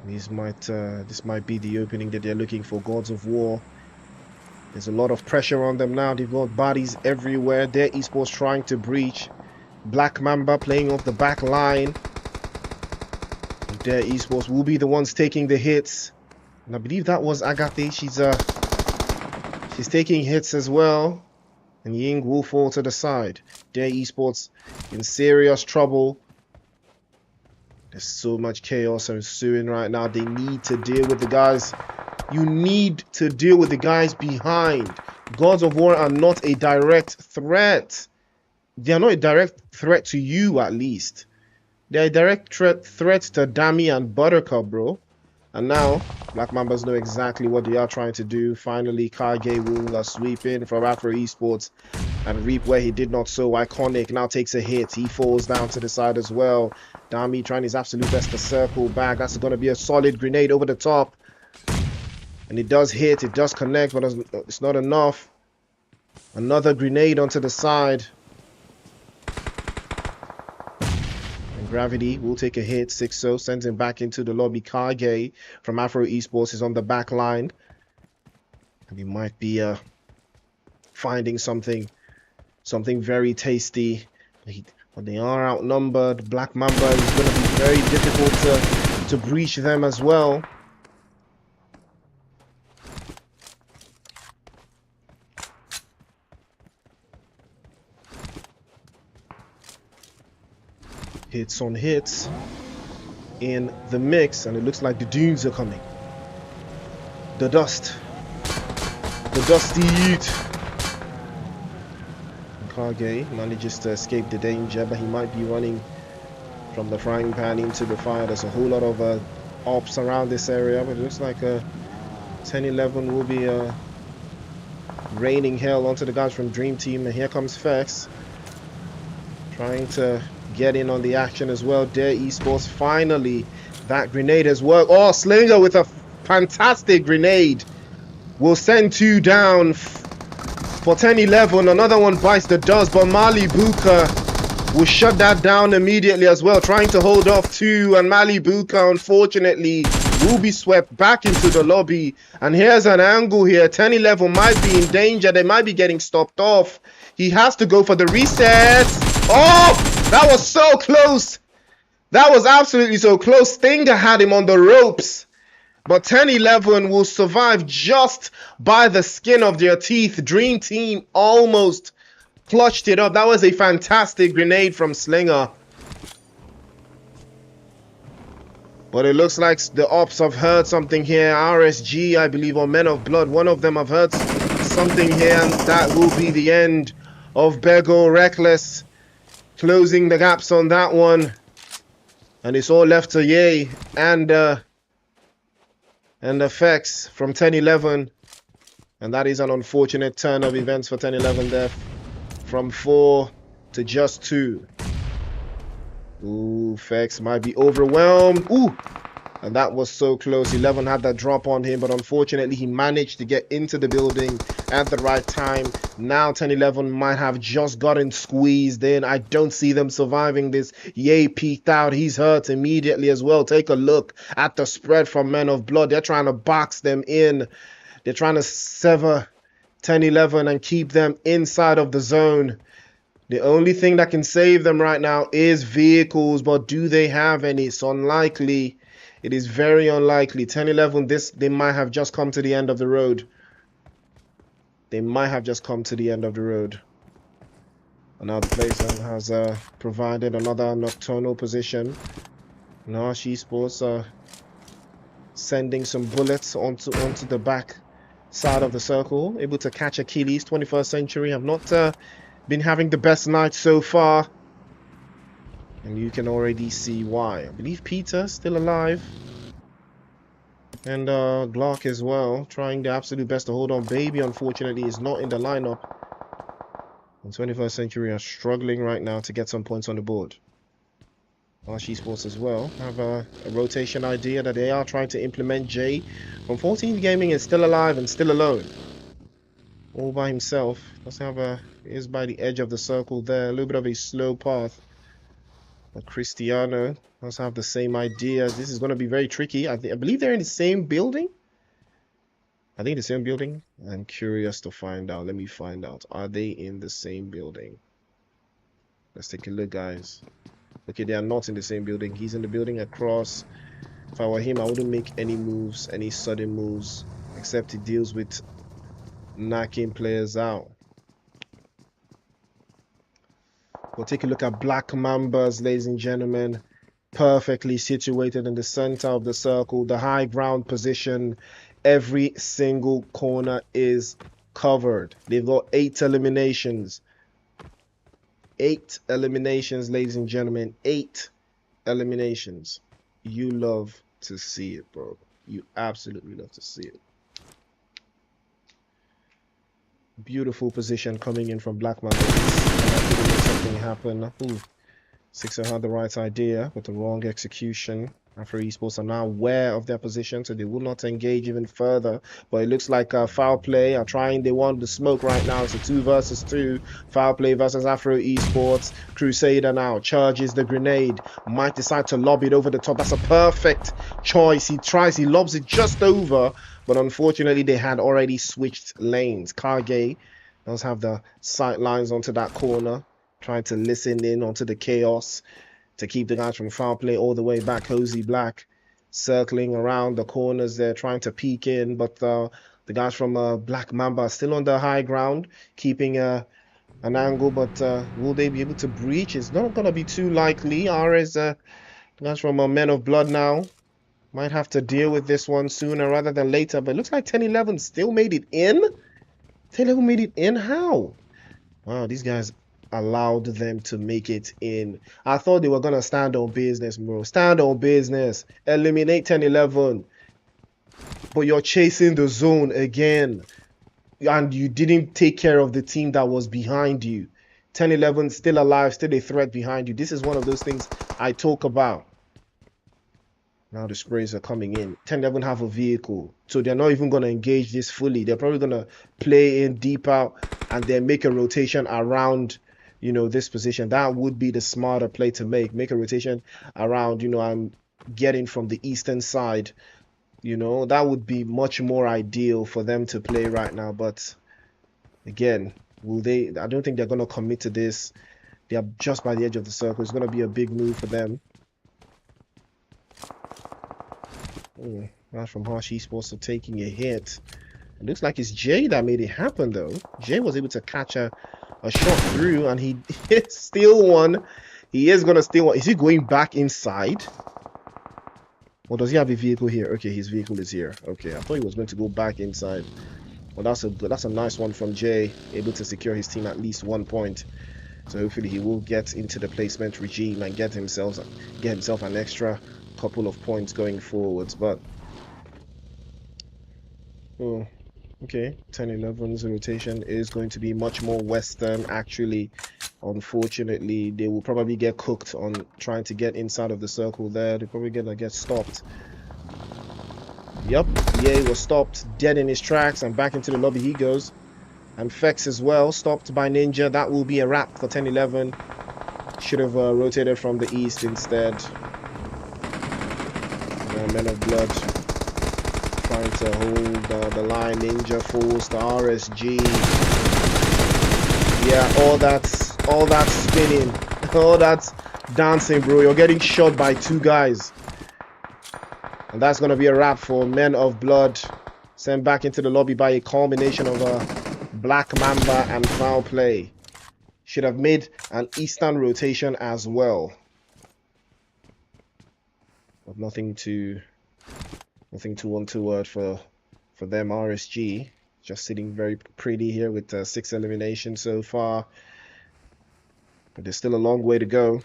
This might be the opening that they're looking for. Gods of War. There's a lot of pressure on them now. They've got bodies everywhere. Their esports trying to breach. Black Mamba playing off the back line. Their esports will be the ones taking the hits. And I believe that was Agathe. She's taking hits as well. And Ying will fall to the side. Their esports in serious trouble. There's so much chaos ensuing right now. They need to deal with the guys. You need to deal with the guys behind. Gods of War are not a direct threat. They are not a direct threat to you, at least. They are a direct threat to Dami and Buttercup, bro. And now, Black Mambas know exactly what they are trying to do. Finally, Kage will sweep in from Afro Esports and reap where he did not sow. Iconic now takes a hit. He falls down to the side as well. Dami trying his absolute best to circle back. That's going to be a solid grenade over the top. And it does hit, it does connect, but it's not enough. Another grenade onto the side. And Gravity will take a hit. 6-0 sends him back into the lobby. Kage from Afro Esports is on the back line. And he might be finding something very tasty. But they are outnumbered. Black Mamba is going to be very difficult to breach them as well. Hits on hits in the mix, and it looks like the dunes are coming. The dusty heat. Kage manages to escape the danger, but he might be running from the frying pan into the fire. There's a whole lot of ops around this area, but it looks like 10-11 will be raining hell onto the guys from Dream Team. And here comes Fex trying to get in on the action as well. Dare Esports, finally that grenade has worked. Oh, Slinger with a fantastic grenade will send 2 down. for 10-11. Another one bites the dust, but Mali Buka will shut that down immediately as well, trying to hold off 2, and Mali Buka, unfortunately, will be swept back into the lobby. And here's an angle here. 10-11 might be in danger. They might be getting stopped off. He has to go for the reset. Oh, that was so close. That was absolutely so close. Stinger had him on the ropes. But 10-11 will survive just by the skin of their teeth. Dream Team almost clutched it up. That was a fantastic grenade from Slinger. But it looks like the ops have heard something here. RSG, I believe, or Men of Blood. One of them have heard something here. And that will be the end of Bego Reckless. Closing the gaps on that one. And it's all left to Ye and effects from 10-11. And that is an unfortunate turn of events for 10-11 there. From 4 to just 2. Ooh, Fex might be overwhelmed. Ooh, and that was so close. 11 had that drop on him, but unfortunately he managed to get into the building at the right time. Now 10-11 might have just gotten squeezed in. I don't see them surviving this. Ye peeked out. He's hurt immediately as well. Take a look at the spread from Men of Blood. They're trying to box them in. They're trying to sever 10-11 and keep them inside of the zone. The only thing that can save them right now is vehicles, but do they have any? It's unlikely. It is very unlikely. 10-11, they might have just come to the end of the road. They might have just come to the end of the road. And now the place has provided another nocturnal position. Now Esports are sending some bullets onto the back side of the circle. Able to catch Achilles. 21st Century have not been having the best night so far, and you can already see why. I believe Peter still alive, and Glock as well, trying the absolute best to hold on. Baby, unfortunately, is not in the lineup, and 21st Century are struggling right now to get some points on the board. Archie Sports as well have a rotation idea that they are trying to implement. Jay from 14 Gaming is still alive and still alone, all by himself. Let's have is by the edge of the circle there. A little bit of a slow path. But Cristiano does have the same idea. This is going to be very tricky. I believe they're in the same building. I think the same building. I'm curious to find out. Let me find out. Are they in the same building? Let's take a look, guys. Okay, they are not in the same building. He's in the building across. If I were him, I wouldn't make any moves, any sudden moves, except he deals with knocking players out. We'll take a look at Black Mambas, ladies and gentlemen. Perfectly situated in the center of the circle, the high ground position. Every single corner is covered. They've got 8 eliminations. 8 eliminations, ladies and gentlemen. 8 eliminations. You love to see it, bro. You absolutely love to see it. Beautiful position coming in from Black Man. Something happen. Ooh. Sixer had the right idea, but the wrong execution. Afro Esports are now aware of their position, so they will not engage even further. But it looks like foul play are trying. They want the smoke right now. It's a 2 versus 2. Foul play versus Afro Esports. Crusader now charges the grenade. Might decide to lob it over the top. That's a perfect choice. He lobs it just over. But unfortunately, they had already switched lanes. Kage does have the sight lines onto that corner. Trying to listen in onto the chaos to keep the guys from foul play all the way back. Cozy Black circling around the corners there, trying to peek in. But the guys from Black Mamba are still on the high ground, keeping an angle. But will they be able to breach? It's not going to be too likely. The guys from Men of Blood now might have to deal with this one sooner rather than later. But it looks like 10-11 still made it in. 10-11 made it in? How? Wow, these guys allowed them to make it in. I thought they were going to stand on business, bro. Stand on business. Eliminate 10-11. But you're chasing the zone again. And you didn't take care of the team that was behind you. 10-11 still alive, still a threat behind you. This is one of those things I talk about. Now the sprays are coming in. 10-11 have a vehicle. So they're not even going to engage this fully. They're probably going to play in deep out and then make a rotation around, you know, this position. That would be the smarter play to make. Make a rotation around, you know, and getting from the eastern side. You know, that would be much more ideal for them to play right now. But again, will they? I don't think they're going to commit to this. They are just by the edge of the circle. It's going to be a big move for them. That's from Harsh Esports, so taking a hit. It looks like it's Jay that made it happen, though. Jay was able to catch a shot through, and he steal one. He is going to steal one. Is he going back inside? Or does he have a vehicle here? Okay, his vehicle is here. Okay, I thought he was going to go back inside. Well, that's a nice one from Jay, able to secure his team at least 1 point. So hopefully he will get into the placement regime and get himself an extra couple of points going forwards. But oh, okay, 10-11's rotation is going to be much more western. Actually, unfortunately, they will probably get cooked on trying to get inside of the circle there. They're probably gonna get stopped. Yep, EA was stopped dead in his tracks, and back into the lobby he goes. And Fex as well, stopped by Ninja. That will be a wrap for 10-11. Should have rotated from the east instead. Men of Blood trying to hold the line. Ninja falls to RSG. Yeah, all that spinning, all that dancing, bro. You're getting shot by 2 guys. And that's going to be a wrap for Men of Blood. Sent back into the lobby by a combination of Black Mamba and foul play. Should have made an eastern rotation as well. But nothing too untoward for them. RSG just sitting very pretty here with 6 eliminations so far. But there's still a long way to go.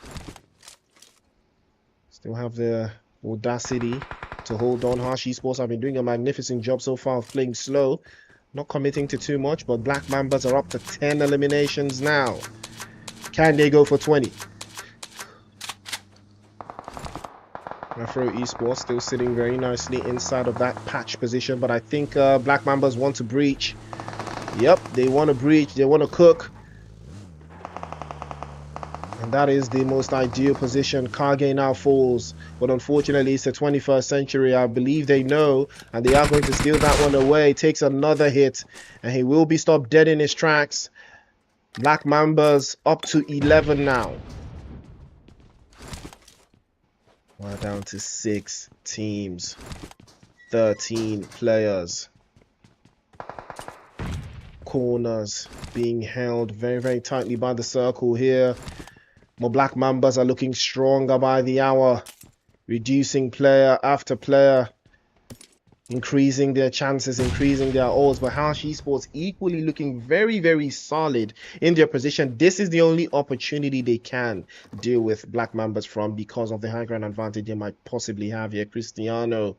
Still have the audacity to hold on. Harsh Esports have been doing a magnificent job so far of playing slow, not committing to too much, but Black Mambas are up to 10 eliminations now. Can they go for 20? Afro Esports still sitting very nicely inside of that patch position, but I think Black Mambas want to breach. Yep, they want to breach, they want to cook. And that is the most ideal position. Kage now falls, but unfortunately it's the 21st century. I believe they know, and they are going to steal that one away. Takes another hit, and he will be stopped dead in his tracks. Black Mambas up to 11 now. We're down to 6 teams, 13 players. Corners being held very, very tightly by the circle here. More Black Mambas are looking stronger by the hour, reducing player after player, increasing their chances, increasing their odds. But Harsh Esports equally looking very, very solid in their position. This is the only opportunity they can deal with Black Mambas from, because of the high ground advantage they might possibly have here. Cristiano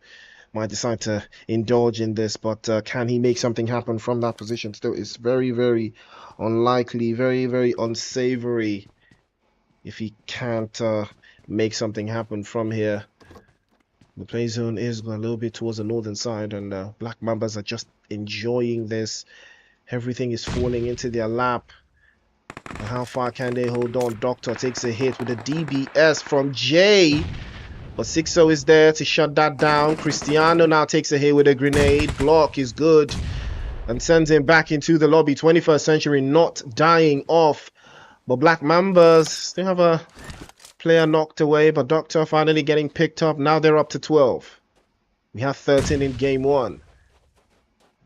might decide to indulge in this, but can he make something happen from that position? Still, it's very, very unlikely, very, very unsavory if he can't make something happen from here. The play zone is a little bit towards the northern side, and Black Mambas are just enjoying this. Everything is falling into their lap. And how far can they hold on? Doctor takes a hit with a DBS from Jay, but 6-0 is there to shut that down. Cristiano now takes a hit with a grenade. Glock is good and sends him back into the lobby. 21st century not dying off. But Black Mambas still have a player knocked away, but Doctor finally getting picked up. Now they're up to 12. We have 13 in game 1.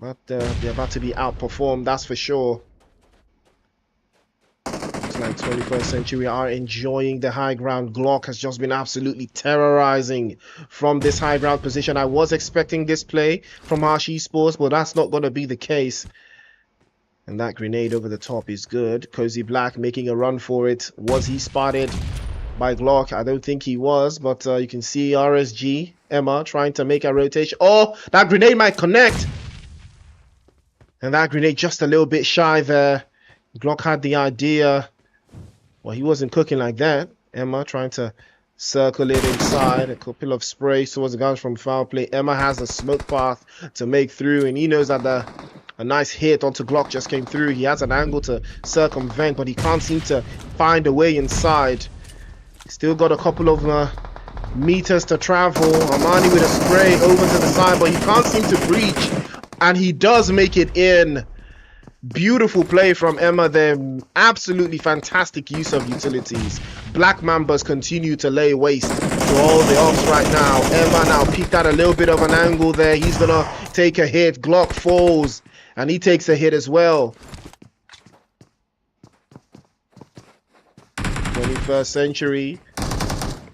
But they're about to be outperformed, that's for sure. Looks like 21st century are enjoying the high ground. Glock has just been absolutely terrorizing from this high ground position. I was expecting this play from Harsh Esports, but that's not going to be the case. And that grenade over the top is good. Cozy Black making a run for it. Was he spotted by Glock? I don't think he was, but you can see RSG, Emma, trying to make a rotation. Oh, that grenade might connect. And that grenade just a little bit shy there. Glock had the idea. Well, he wasn't cooking like that. Emma trying to circle it inside. A couple of sprays towards the guys from foul play. Emma has a smoke path to make through, and he knows that the A nice hit onto Glock just came through. He has an angle to circumvent, but he can't seem to find a way inside. Still got a couple of meters to travel. Armani with a spray over to the side, but he can't seem to breach. And he does make it in. Beautiful play from Emma there. Absolutely fantastic use of utilities. Black Mambas continue to lay waste to all the ops right now. Emma now peeked at a little bit of an angle there. He's gonna take a hit. Glock falls and he takes a hit as well. 21st Century.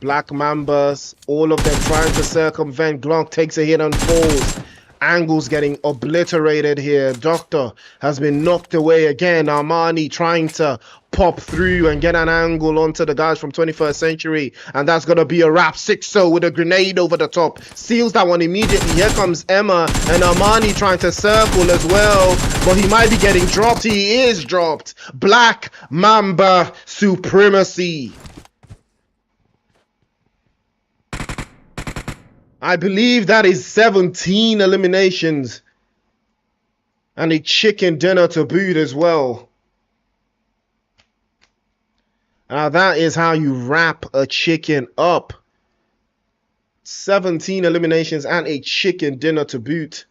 Black Mambas, all of them trying to circumvent. Glock takes a hit and falls. Angles getting obliterated here. Doctor has been knocked away again. Armani trying to pop through and get an angle onto the guys from 21st Century. And that's going to be a wrap. 6-0 with a grenade over the top. Seals that one immediately. Here comes Emma and Armani trying to circle as well. But he might be getting dropped. He is dropped. Black Mamba supremacy. I believe that is 17 eliminations and a chicken dinner to boot as well. Now that is how you wrap a chicken up. 17 eliminations and a chicken dinner to boot.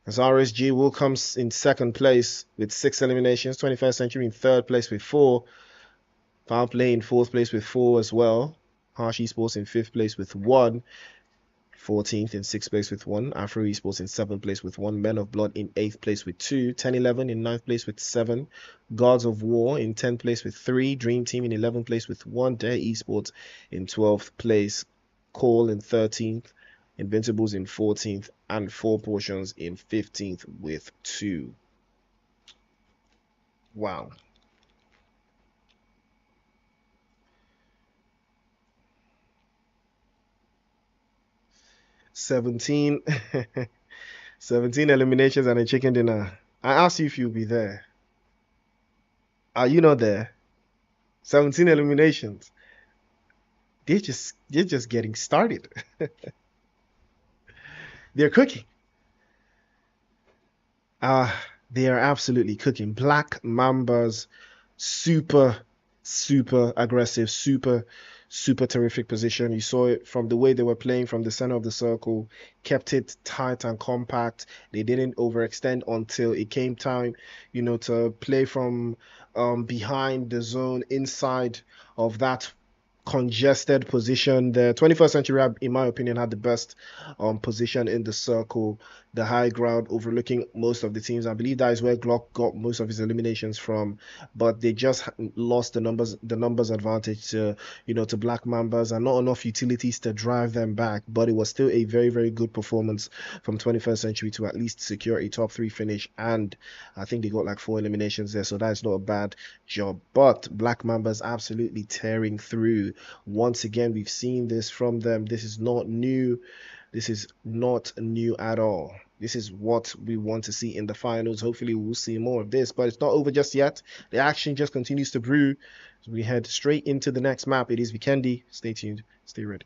As RSG will come in 2nd place with 6 eliminations. 21st Century in 3rd place with 4. Foul Play in 4th place with 4 as well. Harsh Esports in 5th place with 1. 14th in 6th place with 1. Afro Esports in 7th place with 1. Men of Blood in 8th place with 2. 10-11 in 9th place with 7. Gods of War in 10th place with 3. Dream Team in 11th place with 1. Dare Esports in 12th place. Call in 13th. Invincibles in 14th. And 4 Portions in 15th with 2. Wow. 17 eliminations and a chicken dinner. I asked you if you'll be there. Are you not there? 17 eliminations. They're just getting started. They're cooking. They are absolutely cooking. Black Mambas, super aggressive, super terrific position. You saw it from the way they were playing from the center of the circle, kept it tight and compact. They didn't overextend until it came time, to play from behind the zone, inside of that congested position. The 21st Century, in my opinion, had the best position in the circle, the high ground overlooking most of the teams. I believe that is where Glock got most of his eliminations from, but they just lost the numbers advantage to Black Mambas, and not enough utilities to drive them back. But it was still a very good performance from 21st Century to at least secure a top 3 finish, and I think they got like 4 eliminations there, so that is not a bad job. But Black Mambas absolutely tearing through. Once again, we've seen this from them. This is not new. This is not new at all. This is what we want to see in the finals. Hopefully we'll see more of this, but it's not over just yet. The action just continues to brew as we head straight into the next map. It is Vikendi. Stay tuned. Stay ready.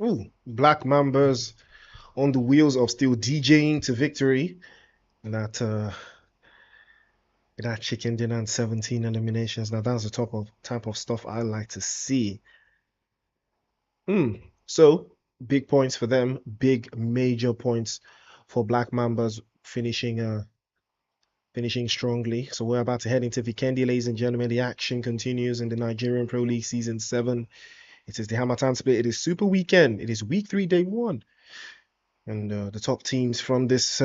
Ooh, Black Mambas on the wheels of still DJing to victory. That that chicken dinner and 17 eliminations. Now that's the type of stuff I like to see. Hmm. So big points for them, big major points for Black Mambas finishing strongly. So we're about to head into Vikendi, ladies and gentlemen. The action continues in the Nigerian Pro League Season 7. It is the Harmattan split. It is Super Weekend. It is Week 3, Day 1. And the top teams from this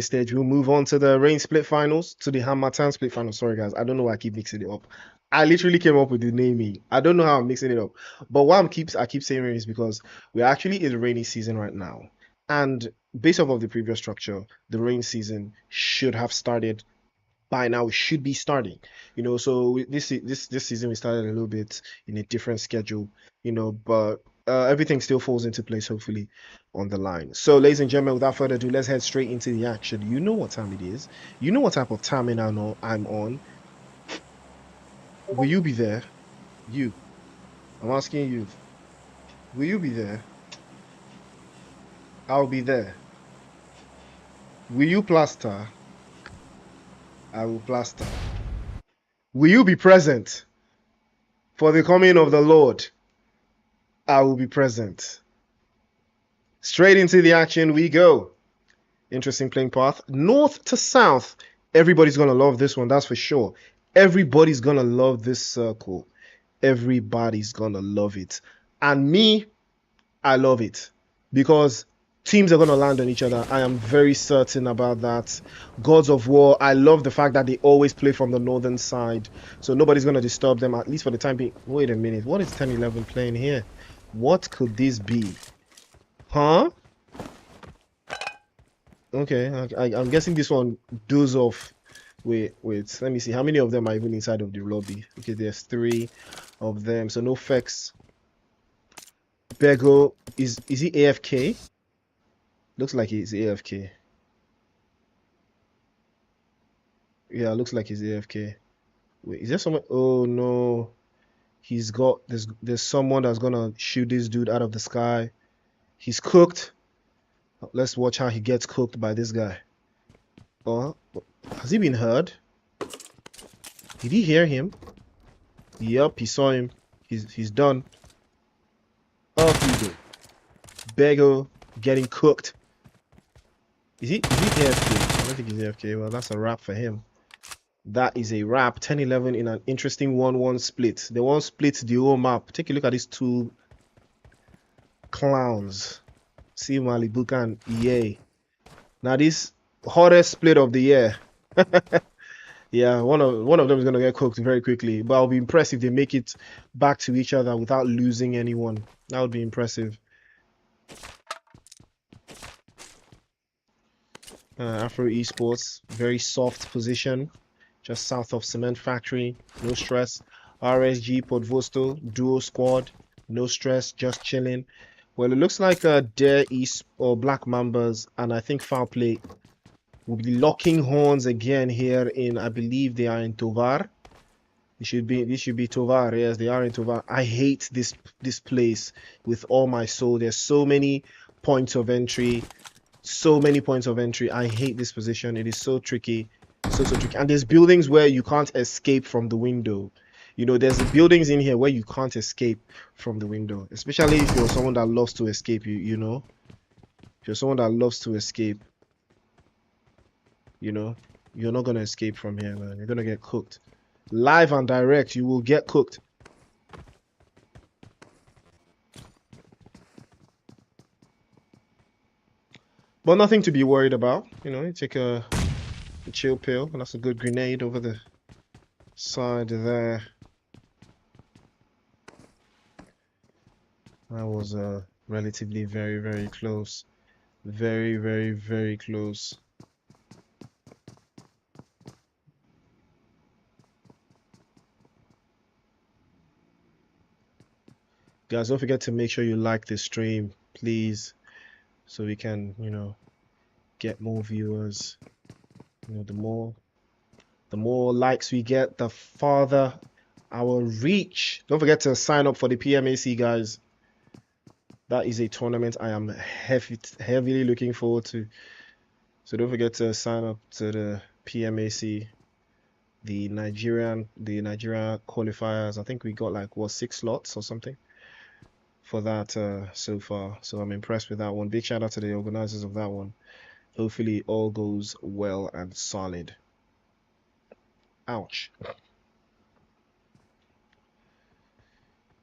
stage will move on to the rain split finals, to the Harmattan split finals. Sorry, guys. I don't know why I keep mixing it up. I literally came up with the naming. I don't know how I'm mixing it up. But why I keep saying rain is because we're actually in the rainy season right now. And based off of the previous structure, the rain season should have started by now. It should be starting. So this season we started a little bit in a different schedule, but everything still falls into place hopefully on the line. So ladies and gentlemen, without further ado, let's head straight into the action. You know what time it is. You know what type of timing I'm on. Will you be there? You. I'm asking you, will you be there? I'll be there. Will you plaster? I will plaster. Will you be present for the coming of the Lord? I will be present. Straight into the action we go. Interesting playing path. North to south. Everybody's going to love this one, that's for sure. Everybody's going to love this circle. Everybody's going to love it. And me, I love it. Because teams are going to land on each other. I am very certain about that. Gods of War, I love the fact that they always play from the northern side. So nobody's going to disturb them, at least for the time being. Wait a minute. What is 10-11 playing here? What could this be? Huh? Okay, I'm guessing this one does off. Wait, let me see. How many of them are even inside of the lobby? Okay, there's 3 of them. So no Fex. Bego, is he AFK? Looks like he's AFK. Yeah, looks like he's AFK. Wait, is there someone? Oh no. He's got there's someone that's gonna shoot this dude out of the sky. He's cooked. Let's watch how he gets cooked by this guy. Oh, has he been heard? Did he hear him? Yep, he saw him. He's done. Off you go. Bego getting cooked. Is he AFK? I don't think he's AFK. Well, that's a wrap for him. That is a wrap. 10-11 in an interesting 1-1 split. They won't split the whole map. Take a look at these 2 clowns. See Malibuka and EA. Now this hottest split of the year. Yeah, one of them is gonna get cooked very quickly. But I'll be impressed if they make it back to each other without losing anyone. That would be impressive. Afro Esports, very soft position, just south of Cement Factory. No stress. RSG Podvosto duo squad, no stress, just chilling. Well, it looks like Dare East or Black Mambas, and I think Foul Play will be locking horns again here in, I believe they are in Tovar. This should be Tovar. Yes, they are in Tovar. I hate this place with all my soul. There's so many points of entry. So many points of entry. I hate this position. It is so tricky. So tricky. And there's buildings where you can't escape from the window. You know, there's buildings in here where you can't escape from the window. Especially if you're someone that loves to escape, you know. If you're someone that loves to escape, you know, you're not gonna escape from here, man. You're gonna get cooked. Live and direct, you will get cooked. But nothing to be worried about. You know, you take a chill pill, and that's a good grenade over the side there. That was relatively very close. Very close. Guys, don't forget to make sure you like this stream, please, so we can, you know, get more viewers. You know, the more likes we get, the farther our reach. Don't forget to sign up for the PMAC, guys. That is a tournament I am heavily looking forward to. So don't forget to sign up to the PMAC, the Nigeria qualifiers. I think we got like, what, 6 slots or something for that so far. So I'm impressed with that one. Big shout out to the organizers of that one. Hopefully all goes well and solid. Ouch.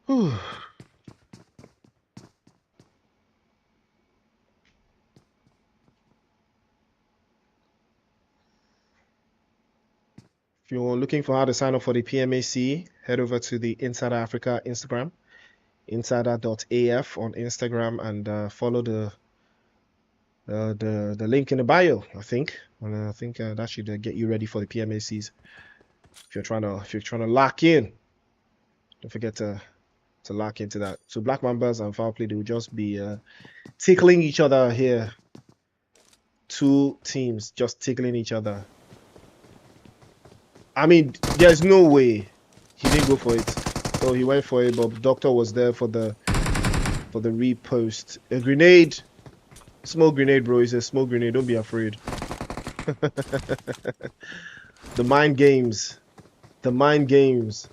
Whew. If you're looking for how to sign up for the PMAC, head over to the Inside Africa Instagram, insider.af on Instagram, and follow the link in the bio, I think. And I think that should get you ready for the PMACs. If you're trying to lock in, don't forget to lock into that. So Black Mambas and Foul Play, they will just be tickling each other here. 2 teams just tickling each other. I mean, there's no way he didn't go for it. Oh, he went for it, but Doctor was there for the repost. A grenade. Smoke grenade, bro. He says smoke grenade. Don't be afraid. The mind games. The mind games.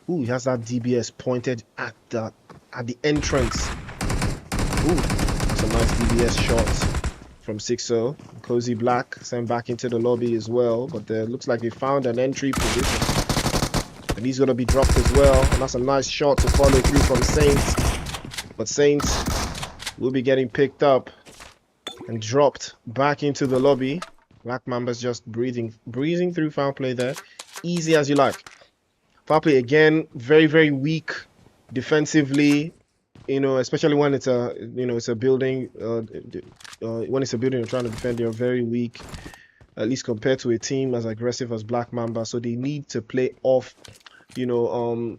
Ooh, he has that DBS pointed at the entrance. Ooh, that's a nice DBS shot from 6-0. Cozy Black sent back into the lobby as well, but there looks like he found an entry position. And he's gonna be dropped as well. And that's a nice shot to follow through from Saints. But Saints will be getting picked up and dropped back into the lobby. Black Mamba's just breezing through foul play there. Easy as you like. Foul play again, very, very weak defensively. You know, especially when it's a, you know, it's a building. When it's a building you're trying to defend, you're very weak. At least compared to a team as aggressive as Black Mamba. So they need to play off, you know,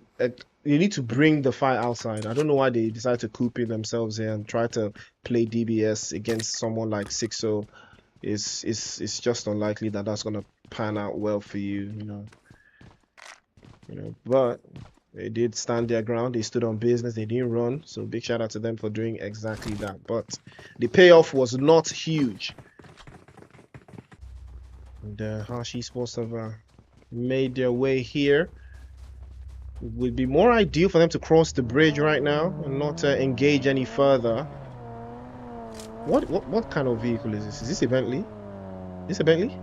you need to bring the fight outside. I don't know why they decide to coop in themselves here and try to play DBS against someone like 6-0. It's just unlikely that that's gonna pan out well for you, you know. But they did stand their ground. They stood on business. They didn't run. So big shout out to them for doing exactly that. But the payoff was not huge. And Harsh Esports have made their way here. It would be more ideal for them to cross the bridge right now and not engage any further. What kind of vehicle is this? Is this a Bentley? Is this a Bentley?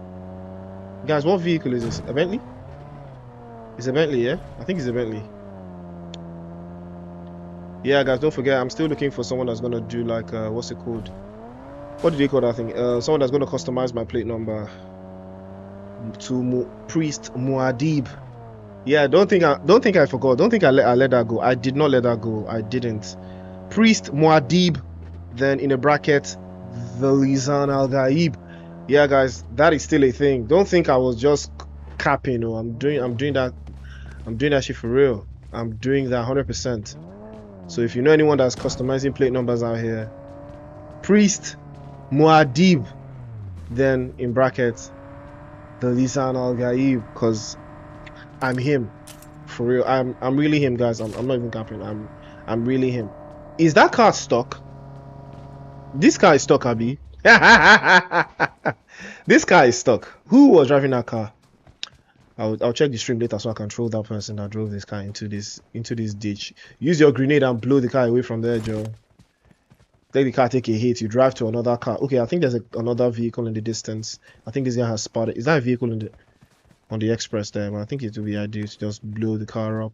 Guys, what vehicle is this? A Bentley? It's a Bentley, yeah? I think it's a Bentley. Yeah, guys, don't forget, I'm still looking for someone that's gonna do like what's it called? What do they call that thing? Someone that's gonna customize my plate number to Priest Muad'Dib. Yeah, don't think I forgot. Don't think I let that go. I did not let that go. I didn't. Priest Muad'Dib, then in a bracket, the Lisan Al Gaib. Yeah, guys, that is still a thing. Don't think I was just capping. Oh, I'm doing that shit for real. I'm doing that 100%. So if you know anyone that's customizing plate numbers out here, Priest Muad'Dib, then in brackets, the Lisan Al Gaib, because I'm him, for real. I'm really him, guys. I'm not even capping. I'm really him. Is that car stuck? This car is stuck, Abby. This car is stuck. Who was driving that car? I'll check the stream later so I can troll that person that drove this car into this ditch. Use your grenade and blow the car away from there, Joe. Let the car take a hit. You drive to another car. Okay, I think there's another vehicle in the distance. I think this guy has spotted. Is that a vehicle on the express there? But I think it would be ideal to just blow the car up,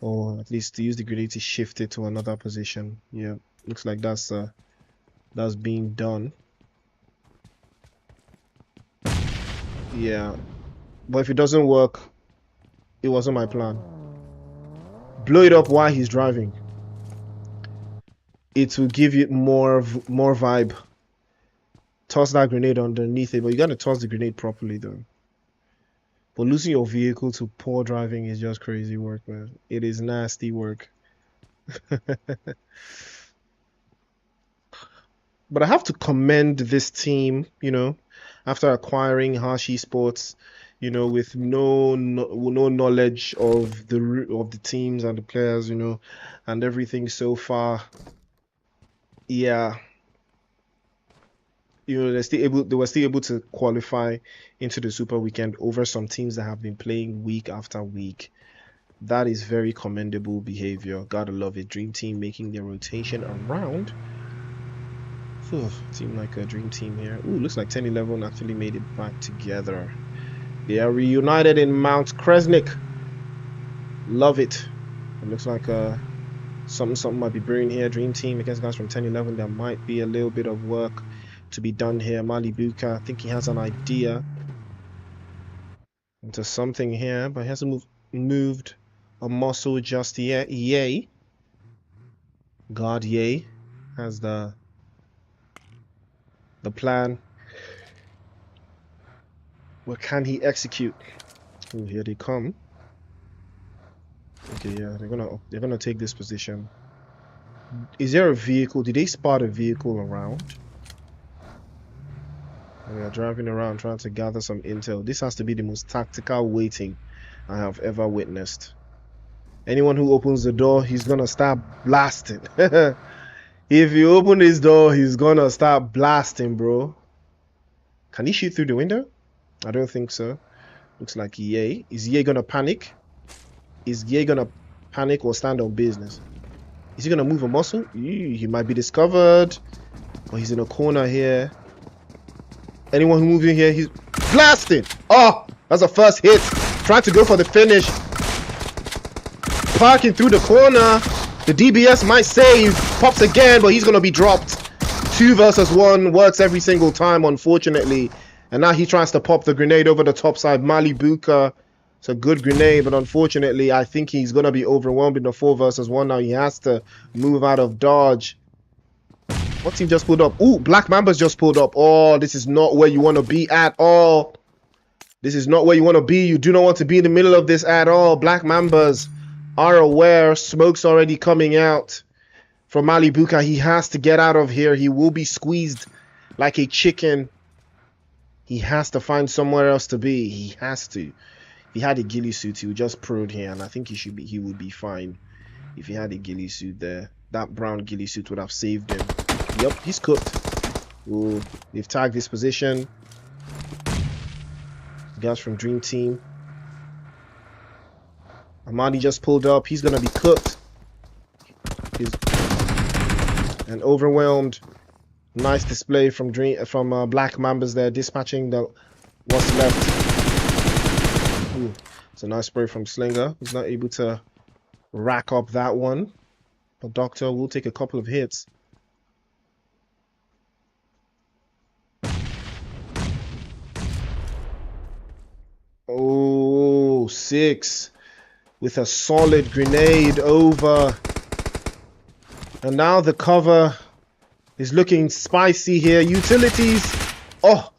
or at least to use the grenade to shift it to another position. Yeah, looks like that's being done. Yeah, but if it doesn't work, it wasn't my plan. Blow it up while he's driving. It will give you more vibe. Toss that grenade underneath it, but you gotta toss the grenade properly though. But losing your vehicle to poor driving is just crazy work, man. It is nasty work. But I have to commend this team, you know, after acquiring Harsh Esports, you know, with no knowledge of the teams and the players, you know, and everything so far. Yeah, you know, they were still able to qualify into the Super Weekend over some teams that have been playing week after week. That is very commendable behavior. Gotta love it. Dream Team making their rotation around. Seem like a dream team here. Ooh, looks like 10-11 actually made it back together. They are reunited in Mount Kresnik. Love it. It looks like something might be brewing here. Dream Team against guys from 10-11. There might be a little bit of work to be done here. Malibuka, I think he has an idea into something here, but he hasn't moved a muscle just yet. Yay. God, yay. Has the plan. What can he execute? Oh, here they come. Okay, yeah, they're gonna take this position. Is there a vehicle? Did they spot a vehicle around? And they are driving around trying to gather some intel. This has to be the most tactical waiting I have ever witnessed. Anyone who opens the door, he's gonna start blasting. If you open his door, he's gonna start blasting, bro. Can he shoot through the window? I don't think so. Looks like EA. Is EA gonna panic? Is EA gonna panic or stand on business? Is he gonna move a muscle? He might be discovered. But he's in a corner here. Anyone who moves in here, he's blasting. Oh, that's a first hit. Trying to go for the finish. Parking through the corner. The DBS might save. Pops again, but he's gonna be dropped. 2 versus 1 works every single time, unfortunately. And now he tries to pop the grenade over the top side. Malibuka. It's a good grenade, but unfortunately, I think he's gonna be overwhelmed in the 4 versus 1 now. He has to move out of dodge. What team just pulled up? Ooh, Black Mamba's just pulled up. Oh, this is not where you want to be at all. This is not where you want to be. You do not want to be in the middle of this at all. Black Mambas are aware. Smoke's already coming out from Malibuka. He has to get out of here. He will be squeezed like a chicken. He has to find somewhere else to be. He has to. If he had a ghillie suit, he would just prod here, and I think he would be fine if he had a ghillie suit there. That brown ghillie suit would have saved him. Yep, he's cooked. Ooh, they've tagged this position. Guys from Dream Team. Amadi just pulled up. He's gonna be cooked. And overwhelmed. Nice display from Black Mambas there, dispatching the what's left. Ooh, it's a nice spray from Slinger. He's not able to rack up that one, but Doctor will take a couple of hits. Oh, 6 with a solid grenade over. And now the cover is looking spicy here. Utilities. Oh,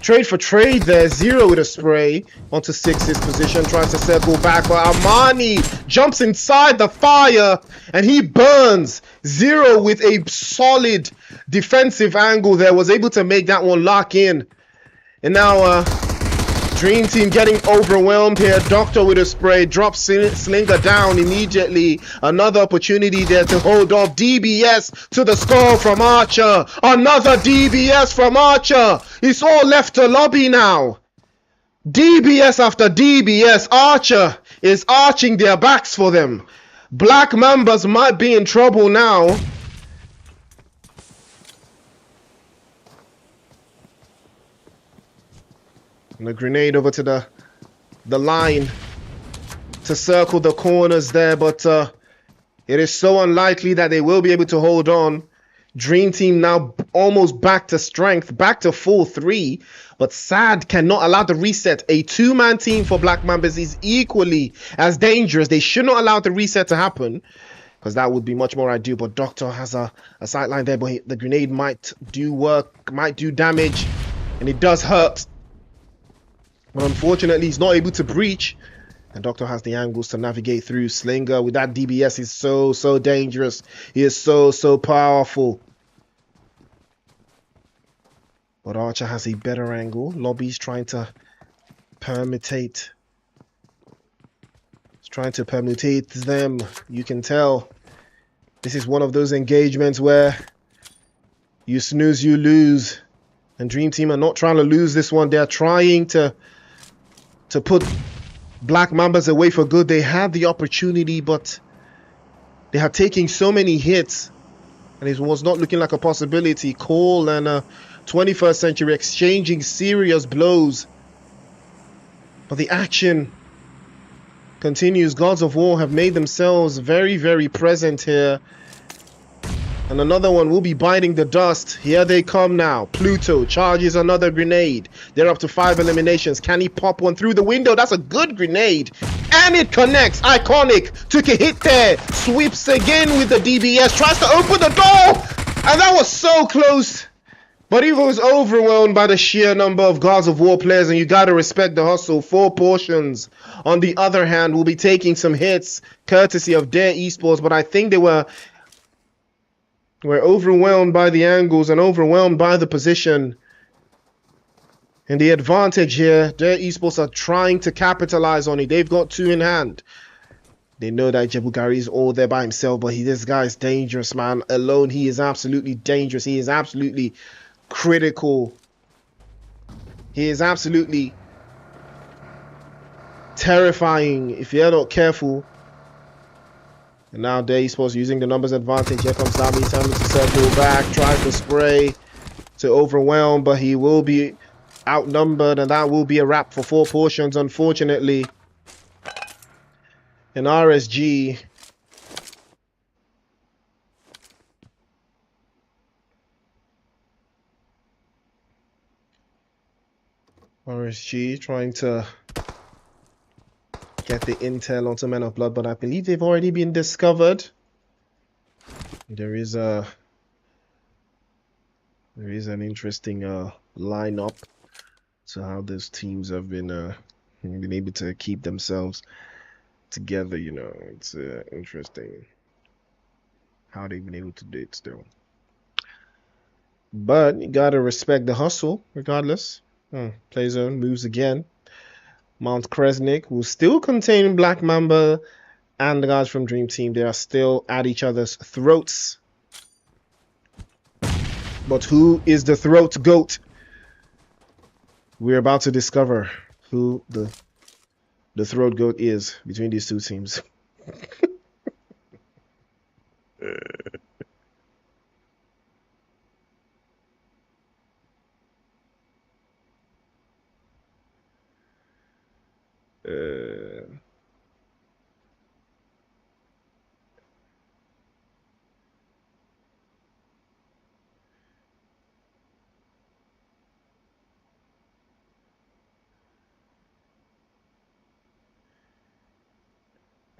trade for trade there. 0 with a spray onto 6's position. Tries to circle back, but Armani jumps inside the fire and he burns. 0 with a solid defensive angle there. Was able to make that one lock in. And now Dream Team getting overwhelmed here. Doctor with a spray. Drops Slinger down immediately. Another opportunity there to hold off. DBS to the score from Archer. Another DBS from Archer. It's all left to lobby now. DBS after DBS. Archer is arching their backs for them. Black Mambas might be in trouble now. And a grenade over to the line to circle the corners there, but it is so unlikely that they will be able to hold on. Dream Team now almost back to strength, back to full 3, but Sad cannot allow the reset. A 2-man team for Black Mambas is equally as dangerous. They should not allow the reset to happen, because that would be much more ideal. But Doctor has a sight line there, but the grenade might do work, might do damage, and it does hurt. But unfortunately, he's not able to breach. And Doctor has the angles to navigate through. Slinger with that DBS is so dangerous. He is so powerful. But Archer has a better angle. Lobby's trying to permutate. He's trying to permutate them. You can tell. This is one of those engagements where you snooze, you lose. And Dream Team are not trying to lose this one. They're trying to put Black Mambas away for good. They had the opportunity, but they had taken so many hits, and it was not looking like a possibility. Cole and 21st Century exchanging serious blows, but the action continues. Gods of War have made themselves very present here. And another one will be biting the dust. Here they come now. Pluto charges another grenade. They're up to 5 eliminations. Can he pop one through the window? That's a good grenade. And it connects. Iconic. Took a hit there. Sweeps again with the DBS. Tries to open the door. And that was so close. But he was overwhelmed by the sheer number of Gods of War players. And you got to respect the hustle. 4 portions. On the other hand, will be taking some hits. Courtesy of Dare Esports. But I think they were overwhelmed by the angles and overwhelmed by the position. And the advantage here, Dare Esports are trying to capitalize on it. They've got 2 in hand. They know that Jebugari is all there by himself, but this guy is dangerous, man. Alone, he is absolutely dangerous. He is absolutely critical. He is absolutely terrifying if you're not careful. And now there he's supposed to using the numbers advantage. Here comes Dami, time to circle back, tries to spray to overwhelm, but he will be outnumbered, and that will be a wrap for 4 portions, unfortunately. And RSG trying to get the intel onto Men of Blood, but I believe they've already been discovered. There is an interesting lineup to how those teams have been able to keep themselves together. You know, it's interesting how they've been able to do it still. But you gotta respect the hustle, regardless. Play zone moves again. Mount Kresnik will still contain Black Mamba and the guys from Dream Team. They are still at each other's throats. But who is the throat goat? We're about to discover who the throat goat is between these two teams.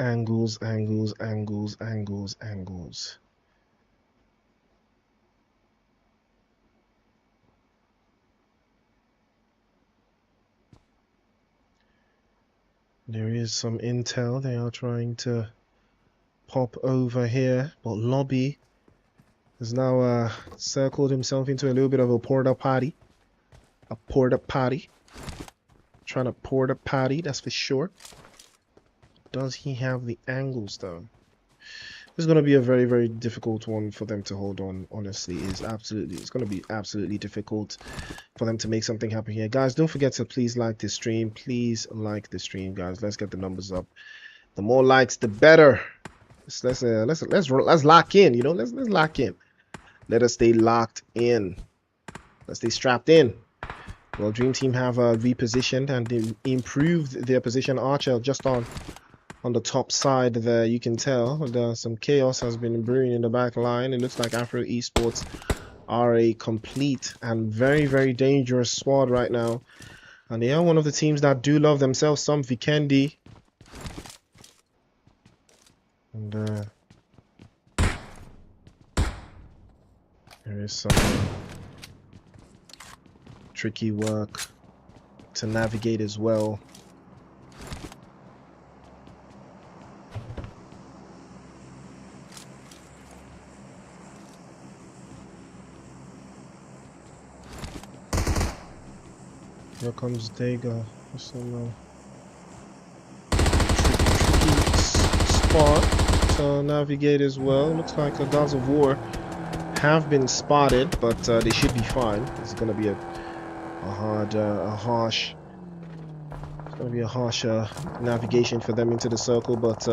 Angles. There is some intel they are trying to pop over here, but Lobby has now circled himself into a little bit of a porta potty. Trying to porta potty, that's for sure. Does he have the angles though? This is going to be a very, very difficult one for them to hold on. Honestly, it's going to be absolutely difficult for them to make something happen here. Guys, don't forget to please like this stream. Please like the stream, guys. Let's get the numbers up. The more likes, the better. Let's lock in. You know, let's lock in. Let us stay locked in. Let's stay strapped in. Well, Dream Team have repositioned and they improved their position. Archer just on the top side there, you can tell some chaos has been brewing in the back line. It looks like Afro Esports are a complete and very, very dangerous squad right now, and they are one of the teams that do love themselves some Vikendi. And there is some tricky work to navigate as well. Here comes Dega. Some tricky spot to navigate as well. Looks like the Gods of War have been spotted, but they should be fine. It's going to be a harsh navigation for them into the circle, but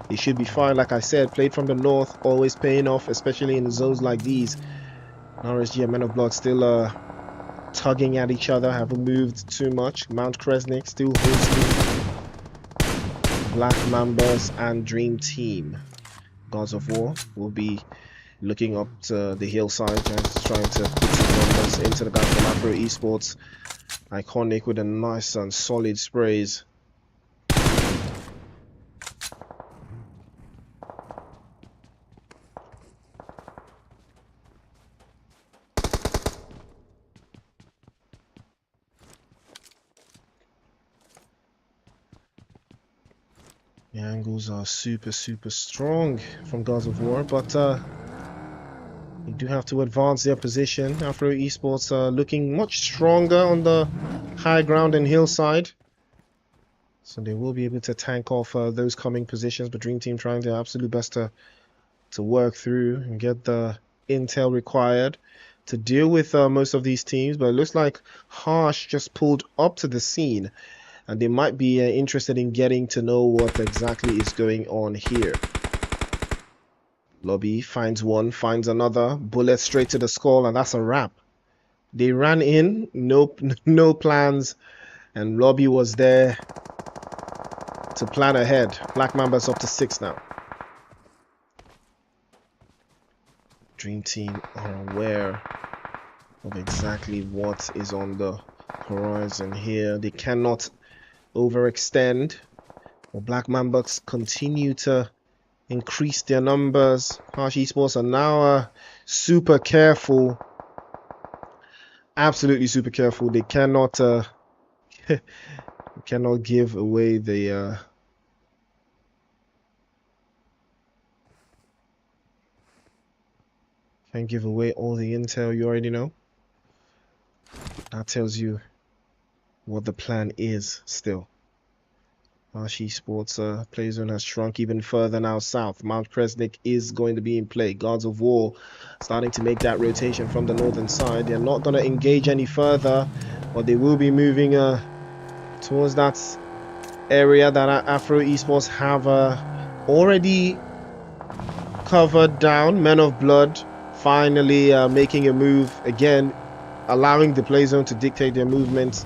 it should be fine. Like I said, played from the north, always paying off, especially in zones like these. RSG and Men of Blood still tugging at each other, haven't moved too much. Mount Kresnik still hosting Black Mambas and Dream Team. Gods of War will be looking up to the hillside, just trying to put some numbers into the guys from Afro Esports. Iconic with a nice and solid sprays. The angles are super strong from Gods of War, but you do have to advance their position. Afro Esports looking much stronger on the high ground and hillside. So they will be able to tank off those coming positions, but Dream Team trying their absolute best to work through and get the intel required to deal with most of these teams. But it looks like Harsh just pulled up to the scene, and they might be interested in getting to know what exactly is going on here. Lobby finds one, finds another, bullet straight to the skull, and that's a wrap. They ran in, no plans, and Lobby was there to plan ahead. Black Mamba's up to 6 now. Dream Team are aware of exactly what is on the horizon here. They cannot overextend. Well, Black Mambas continue to increase their numbers. Harsh Esports are now super careful. Absolutely super careful. They cannot cannot give away the can't give away all the intel. You already know. That tells you what the plan is still. Harsh Esports play zone has shrunk even further now south. Mount Kresnik is going to be in play. Gods of War starting to make that rotation from the northern side. They're not going to engage any further, but they will be moving towards that area that Afro Esports have already covered down. Men of Blood finally making a move again, allowing the play zone to dictate their movements.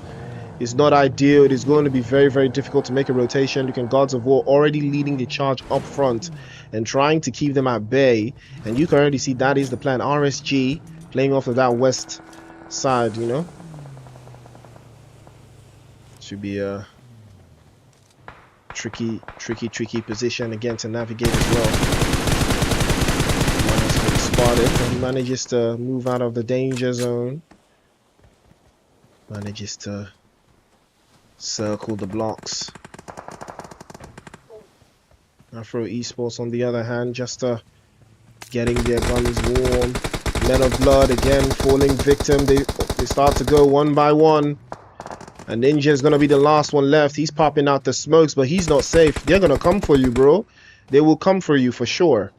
It's not ideal. It is going to be very, very difficult to make a rotation. Look at Gods of War already leading the charge up front and trying to keep them at bay. And you can already see that is the plan. RSG playing off of that west side, you know. Should be a tricky position again to navigate as well. Spotted, but he manages to move out of the danger zone. Manages to circle the blocks. Afro Esports on the other hand just getting their guns warm. Men of Blood again falling victim. They start to go one by one, and Ninja is gonna be the last one left. He's popping out the smokes, but he's not safe. They're gonna come for you, bro. They will come for you for sure.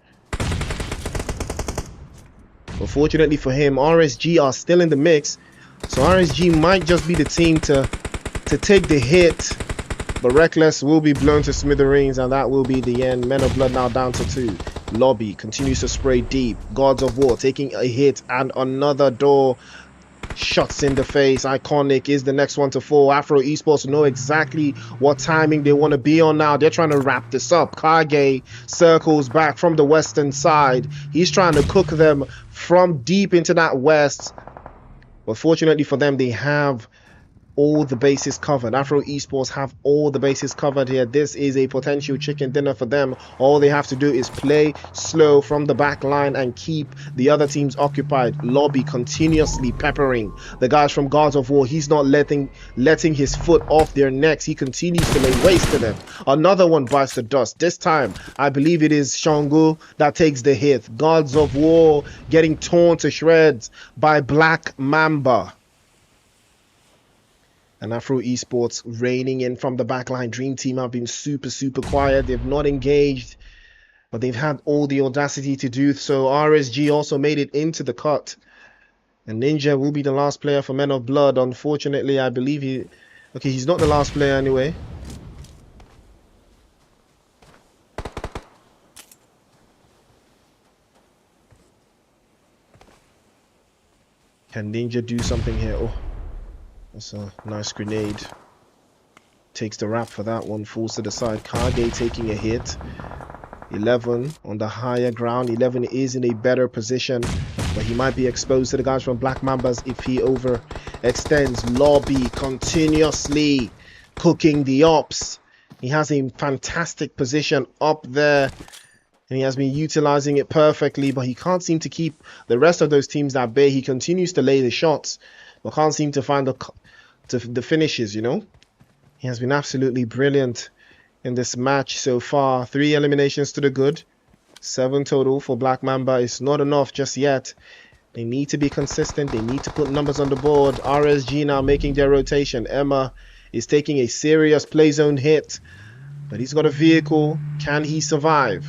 But fortunately for him, RSG are still in the mix, so RSG might just be the team to take the hit, but Reckless will be blown to smithereens, and that will be the end. Men of Blood now down to 2. Lobby continues to spray deep. Gods of War taking a hit, and another door shots in the face. Iconic is the next one to fall. Afro Esports know exactly what timing they want to be on now. They're trying to wrap this up. Kage circles back from the western side. He's trying to cook them from deep into that west, but fortunately for them, they have all the bases covered. Afro Esports have all the bases covered here. This is a potential chicken dinner for them. All they have to do is play slow from the back line and keep the other teams occupied. Lobby continuously peppering the guys from Gods of War. He's not letting his foot off their necks. He continues to lay waste to them. Another one bites the dust. This time, I believe it is Shangu that takes the hit. Gods of War getting torn to shreds by Black Mamba. And Afro Esports raining in from the backline. Dream Team have been super quiet. They've not engaged, but they've had all the audacity to do so. RSG also made it into the cut. And Ninja will be the last player for Men of Blood. Unfortunately, I believe he's not the last player anyway. Can Ninja do something here? Oh. That's a nice grenade. Takes the wrap for that one. Falls to the side. Kage taking a hit. 11 on the higher ground. 11 is in a better position, but he might be exposed to the guys from Black Mambas if he overextends. Lobby continuously cooking the ops. He has a fantastic position up there, and he has been utilizing it perfectly, but he can't seem to keep the rest of those teams at bay. He continues to lay the shots, but can't seem to find the finishes, you know. He has been absolutely brilliant in this match so far. 3 eliminations to the good. 7 total for Black Mamba. It's not enough just yet. They need to be consistent. They need to put numbers on the board. RSG now making their rotation. Emma He's taking a serious play zone hit, but he's got a vehicle. Can he survive?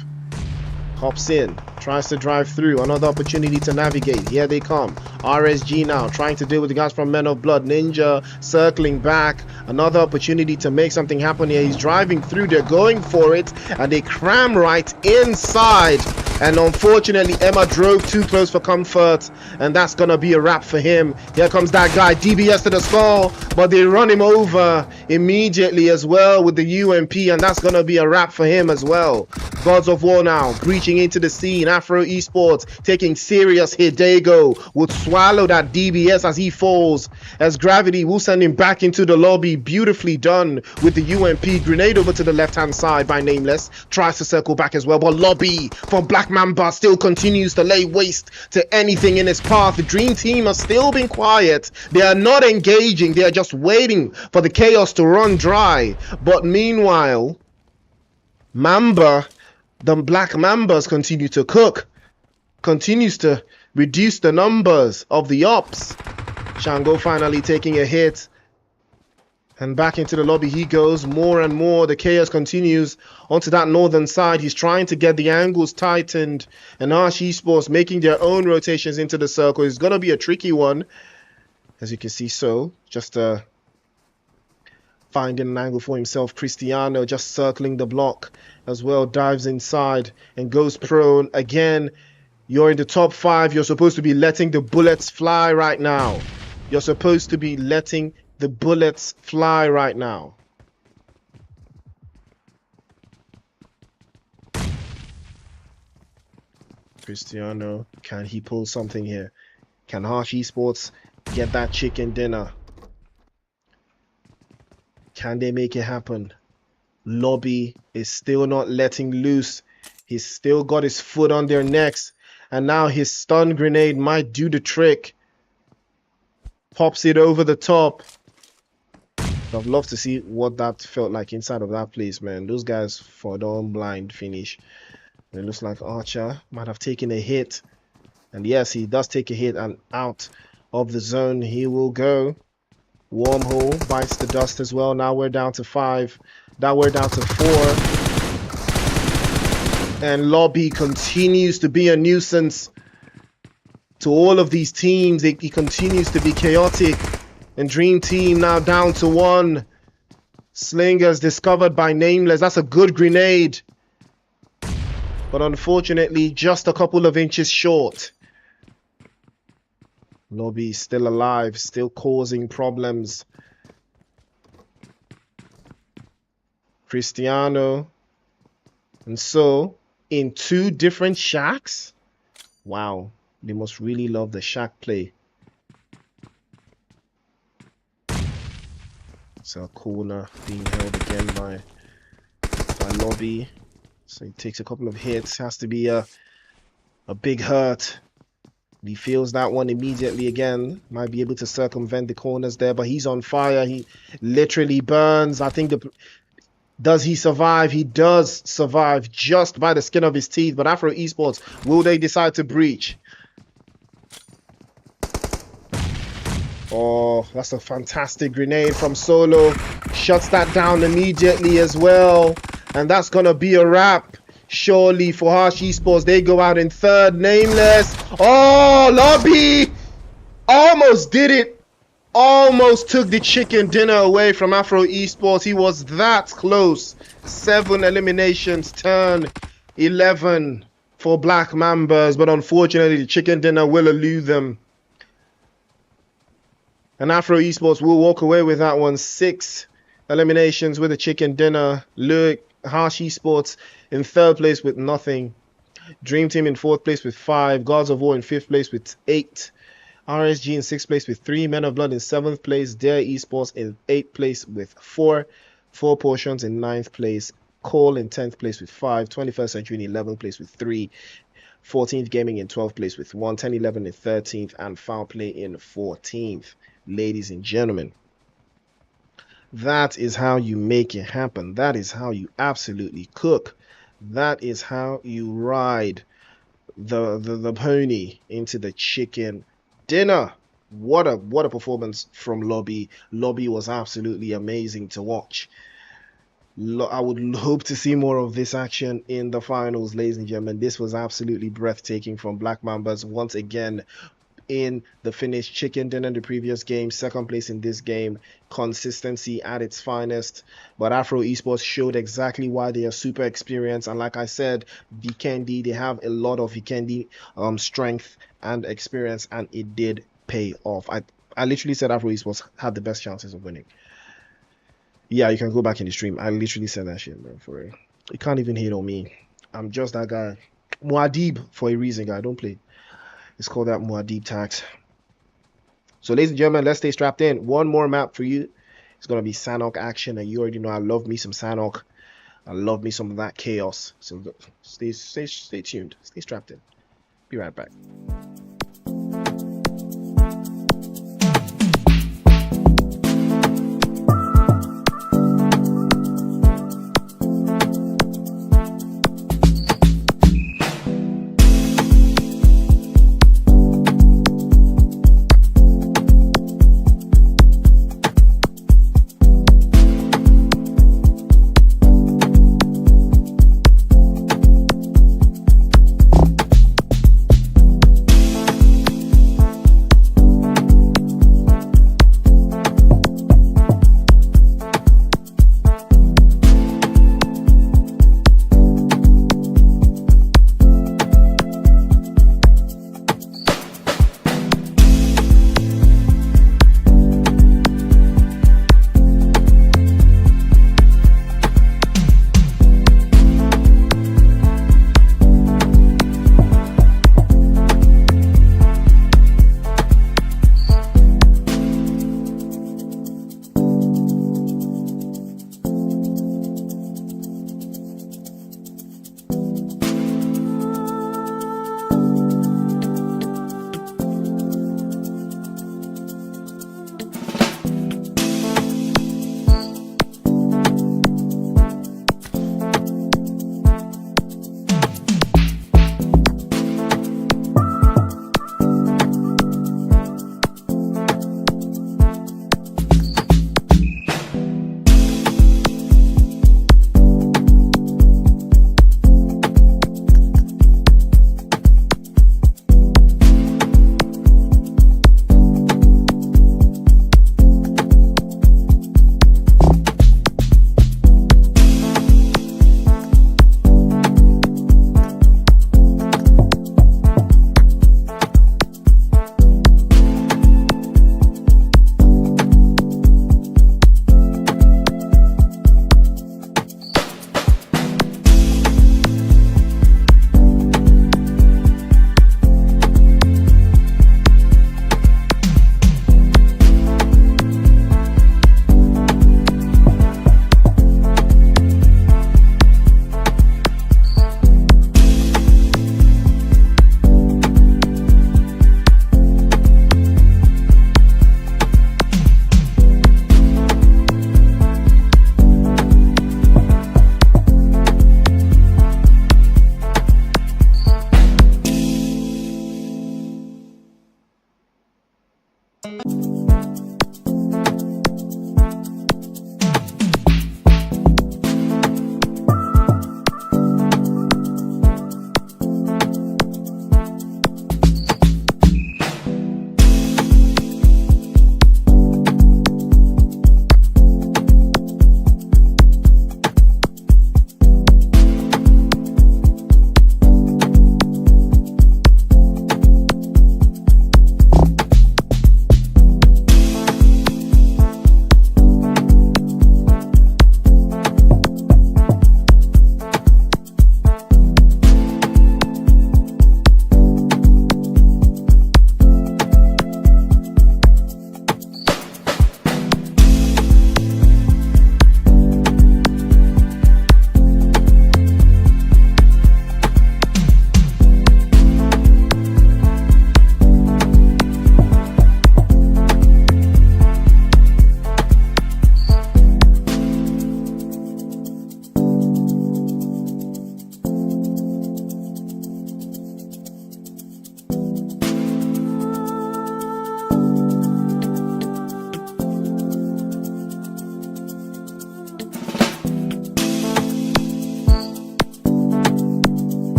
Hops in, tries to drive through. Another opportunity to navigate. Here they come. RSG now trying to deal with the guys from Men of Blood. Ninja circling back. Another opportunity to make something happen here. He's driving through. They're going for it, and they cram right inside. And unfortunately, Emma drove too close for comfort, and that's gonna be a wrap for him. Here comes that guy, DBS to the skull, but they run him over immediately as well with the UMP, and that's gonna be a wrap for him as well. Gods of War now breaching into the scene. Afro Esports taking serious hit. Dago would swallow that DBS as he falls, as gravity will send him back into the lobby. Beautifully done with the UMP. Grenade over to the left hand side by Nameless, tries to circle back as well, but lobby for Black Mamba still continues to lay waste to anything in his path. The Dream Team has still been quiet. They are not engaging. They are just waiting for the chaos to run dry. But meanwhile, Mamba, the Black Mambas continue to cook, continues to reduce the numbers of the ops. Shango finally taking a hit, and back into the lobby he goes. More and more the chaos continues onto that northern side. He's trying to get the angles tightened, and Harsh Esports making their own rotations into the circle. It's gonna be a tricky one, as you can see. So just finding an angle for himself. Cristiano just circling the block as well, dives inside and goes prone again. You're in the top 5. You're supposed to be letting the bullets fly right now. You're supposed to be letting the bullets fly right now. Cristiano, can he pull something here? Can Harsh Esports get that chicken dinner? Can they make it happen? Lobby is still not letting loose. He's still got his foot on their necks, and now his stun grenade might do the trick. Pops it over the top. I'd love to see what that felt like inside of that place, man. Those guys for the blind finish. It looks like Archer might have taken a hit, and yes, he does take a hit, and out of the zone he will go. Wormhole bites the dust as well. Now we're down to 5. Now we're down to 4. And Lobby continues to be a nuisance to all of these teams. He continues to be chaotic. And Dream Team now down to 1. Slingers discovered by Nameless. That's a good grenade, but unfortunately just a couple of inches short. Lobby still alive, still causing problems. Cristiano. And so, in 2 different shacks? Wow, they must really love the shack play. So a corner being held again by Lobby. So he takes a couple of hits. Has to be a big hurt. He feels that one immediately again. Might be able to circumvent the corners there, but he's on fire. He literally burns. I think does he survive? He does survive just by the skin of his teeth. But Afro Esports, will they decide to breach? Oh, that's a fantastic grenade from Solo. Shuts that down immediately as well. And that's going to be a wrap. Surely for Harsh Esports, they go out in 3rd. Nameless. Oh, Lobby almost did it. Almost took the chicken dinner away from Afro Esports. He was that close. 7 eliminations, turn 11 for Black Mambas. But unfortunately, the chicken dinner will elude them. And Afro Esports will walk away with that one. 6 eliminations with a chicken dinner. Look, Harsh Esports in 3rd place with nothing. Dream Team in 4th place with 5. Gods of War in 5th place with 8. RSG in 6th place with 3. Men of Blood in 7th place. Dare Esports in 8th place with 4. 4 Portions in 9th place. Call in 10th place with 5. 21st Century in 11th place with 3. 14th Gaming in 12th place with 1. 10-11 in 13th. And Foul Play in 14th. Ladies and gentlemen, that is how you make it happen. That is how you absolutely cook. That is how you ride the pony into the chicken dinner. what a performance from Lobby. Lobby was absolutely amazing to watch. I would hope to see more of this action in the finals, ladies and gentlemen. This was absolutely breathtaking from Black Mambas once again in the finish. Chicken dinner in the previous game, second place in this game. Consistency at its finest. But Afro Esports showed exactly why they are super experienced. And like I said, Vikendi, they have a lot of Vikendi strength and experience, and it did pay off. I literally said Afro Esports had the best chances of winning. Yeah, you can go back in the stream. I literally said that shit, bro. For real. You can't even hate on me. I'm just that guy. Muad'Dib for a reason, guy. Don't play. It's called that Muad'Dib tax. So, ladies and gentlemen, let's stay strapped in. One more map for you. It's gonna be Sanhok action, and you already know I love me some Sanhok. I love me some of that chaos. So stay tuned. Stay strapped in. Be right back.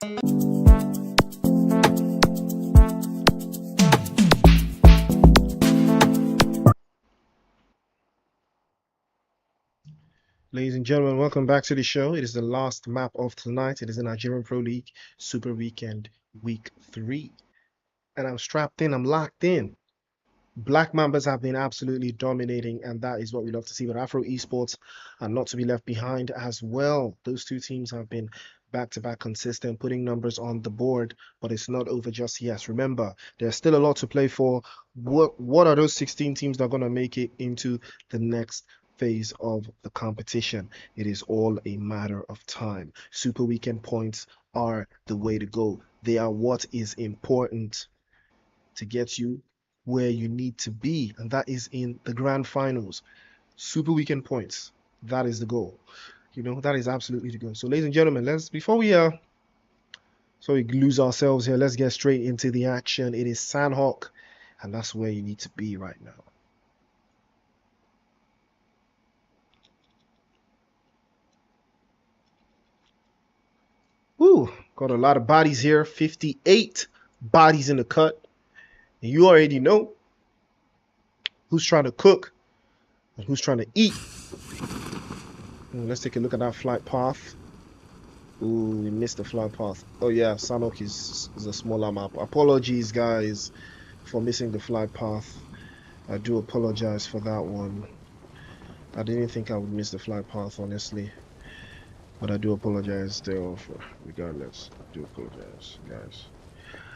Ladies and gentlemen, welcome back to the show. It is the last map of tonight. It is the Nigerian Pro League Super Weekend Week 3. And I'm strapped in, I'm locked in. Black Mambas have been absolutely dominating, and that is what we love to see. But Afro Esports are not to be left behind as well. Those two teams have been back-to-back consistent, putting numbers on the board, but it's not over just yet. Remember, there's still a lot to play for. What are those 16 teams that are going to make it into the next phase of the competition? It is all a matter of time. Super Weekend points are the way to go. They are what is important to get you where you need to be, and that is in the grand finals. Super Weekend points. That is the goal. That is absolutely the goal. So, ladies and gentlemen, before we lose ourselves here, let's get straight into the action. It is Sandhawk, and that's where you need to be right now. Woo! Got a lot of bodies here. 58 bodies in the cut. And you already know who's trying to cook and who's trying to eat. Let's take a look at that flight path. Ooh, we missed the flight path. Oh yeah, Sanok is a smaller map. Apologies, guys, for missing the flight path. I do apologize for that one. I didn't think I would miss the flight path, honestly. But I do apologize still, regardless. I do apologize, guys.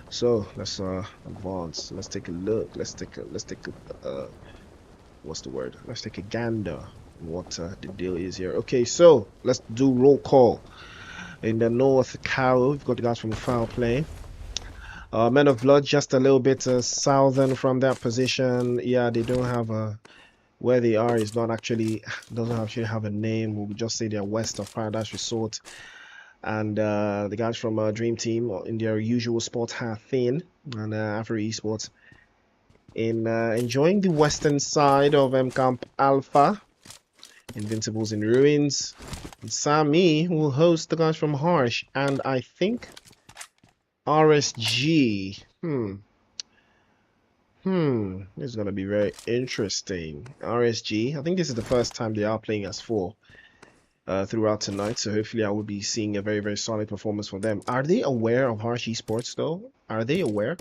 So let's advance. Let's take a look. Let's take a what's the word? Let's take a gander what the deal is here. Okay, so let's do roll call. In the North Cow, we've got the guys from Foul Play. Men of Blood, just a little bit southern from that position. Yeah, they don't have a where they are is not actually doesn't actually have a name. We'll just say they're west of Paradise Resort. And the guys from Dream Team in their usual spot have Thin and Afro Esports in enjoying the western side of M Camp Alpha. Invincibles in Ruins. And Sammy will host the guys from Harsh, and I think RSG. This is gonna be very interesting. RSG. I think this is the first time they are playing as 4 throughout tonight, so hopefully I will be seeing a very, very solid performance from them. Are they aware of Harsh Esports though? Are they aware?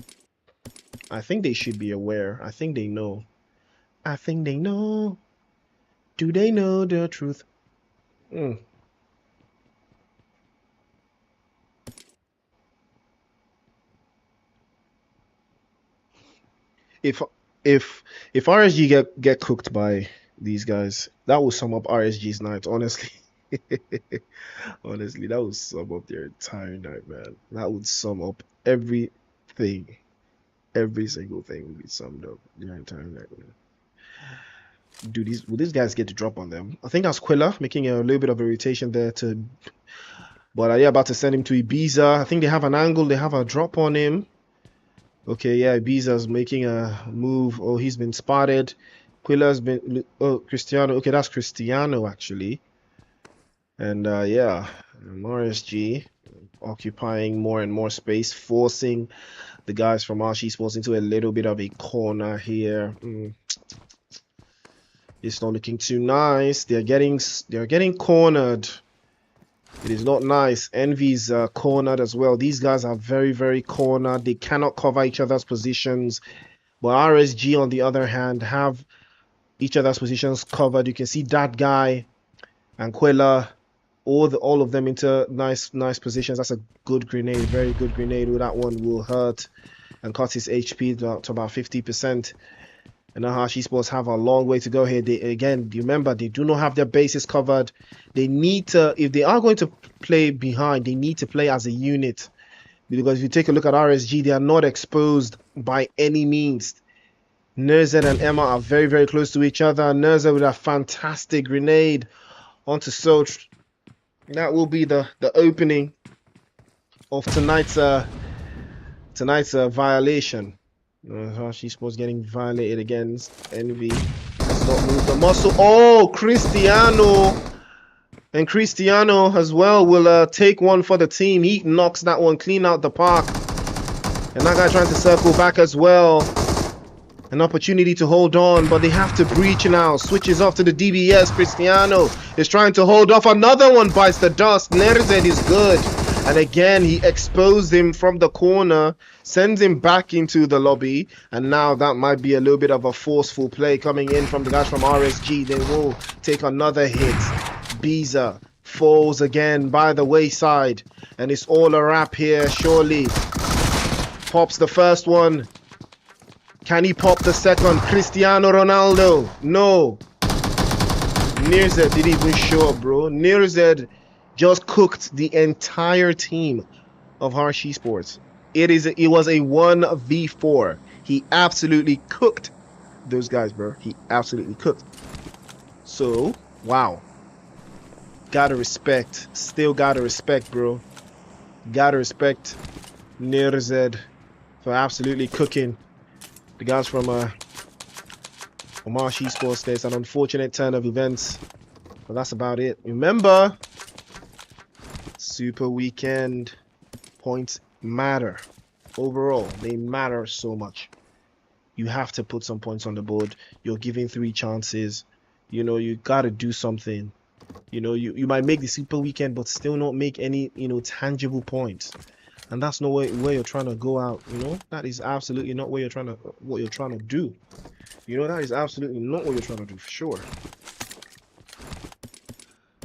I think they should be aware. I think they know. I think they know. Do they know the truth? If RSG get cooked by these guys, that will sum up RSG's night, honestly. Honestly, that would sum up their entire night, man. That would sum up everything. Every single thing would be summed up their entire night, man. Will these guys get to drop on them? I think that's Quilla making a little bit of a rotation there but are they about to send him to Ibiza? I think they have an angle, they have a drop on him. Okay, yeah, Ibiza's making a move. Oh, he's been spotted. Quilla's been Cristiano. Okay, that's Cristiano actually. And yeah, RSG occupying more and more space, forcing the guys from Archie Sports into a little bit of a corner here. It's not looking too nice. They're getting cornered. It is not nice. Envy's cornered as well. These guys are very, very cornered. They cannot cover each other's positions. But RSG, on the other hand, have each other's positions covered. You can see that guy and Quella, all of them into nice positions. That's a good grenade, very good grenade. That one will hurt and cut his HP to about 50%. And Nahashi Sports have a long way to go here. Remember, they do not have their bases covered. They need to, if they are going to play behind, they need to play as a unit. Because if you take a look at RSG, they are not exposed by any means. Nerzed and Emma are very, very close to each other. Nerzed with a fantastic grenade onto Soch. That will be the opening of tonight's violation. She's supposed getting violated against Envy. Does not move the muscle. Oh, Cristiano! And Cristiano as well will take one for the team. He knocks that one clean out the park. And that guy trying to circle back as well. An opportunity to hold on, but they have to breach now. Switches off to the DBS. Cristiano is trying to hold off. Another one bites the dust. Nerzed is good. And again, he exposed him from the corner, sends him back into the lobby. And now that might be a little bit of a forceful play coming in from the guys from RSG. They will take another hit. Biza falls again by the wayside. And it's all a wrap here, surely. Pops the first one. Can he pop the second? Cristiano Ronaldo. No. Nerzed didn't even show up, bro. Nerzed just cooked the entire team of Harsh Esports. It was a 1v4. He absolutely cooked those guys, bro. He absolutely cooked. So, wow. Gotta respect. Still gotta respect, bro. Gotta respect Nerzed for absolutely cooking the guys from Harsh Esports. There's an unfortunate turn of events, but that's about it. Remember, Super Weekend points matter. Overall, they matter so much. You have to put some points on the board. You're giving 3 chances. You know, you gotta do something. You know, you might make the Super Weekend, but still not make any, you know, tangible points. And that's not where you're trying to go out. You know, that is absolutely not where what you're trying to do. You know, that is absolutely not what you're trying to do, for sure.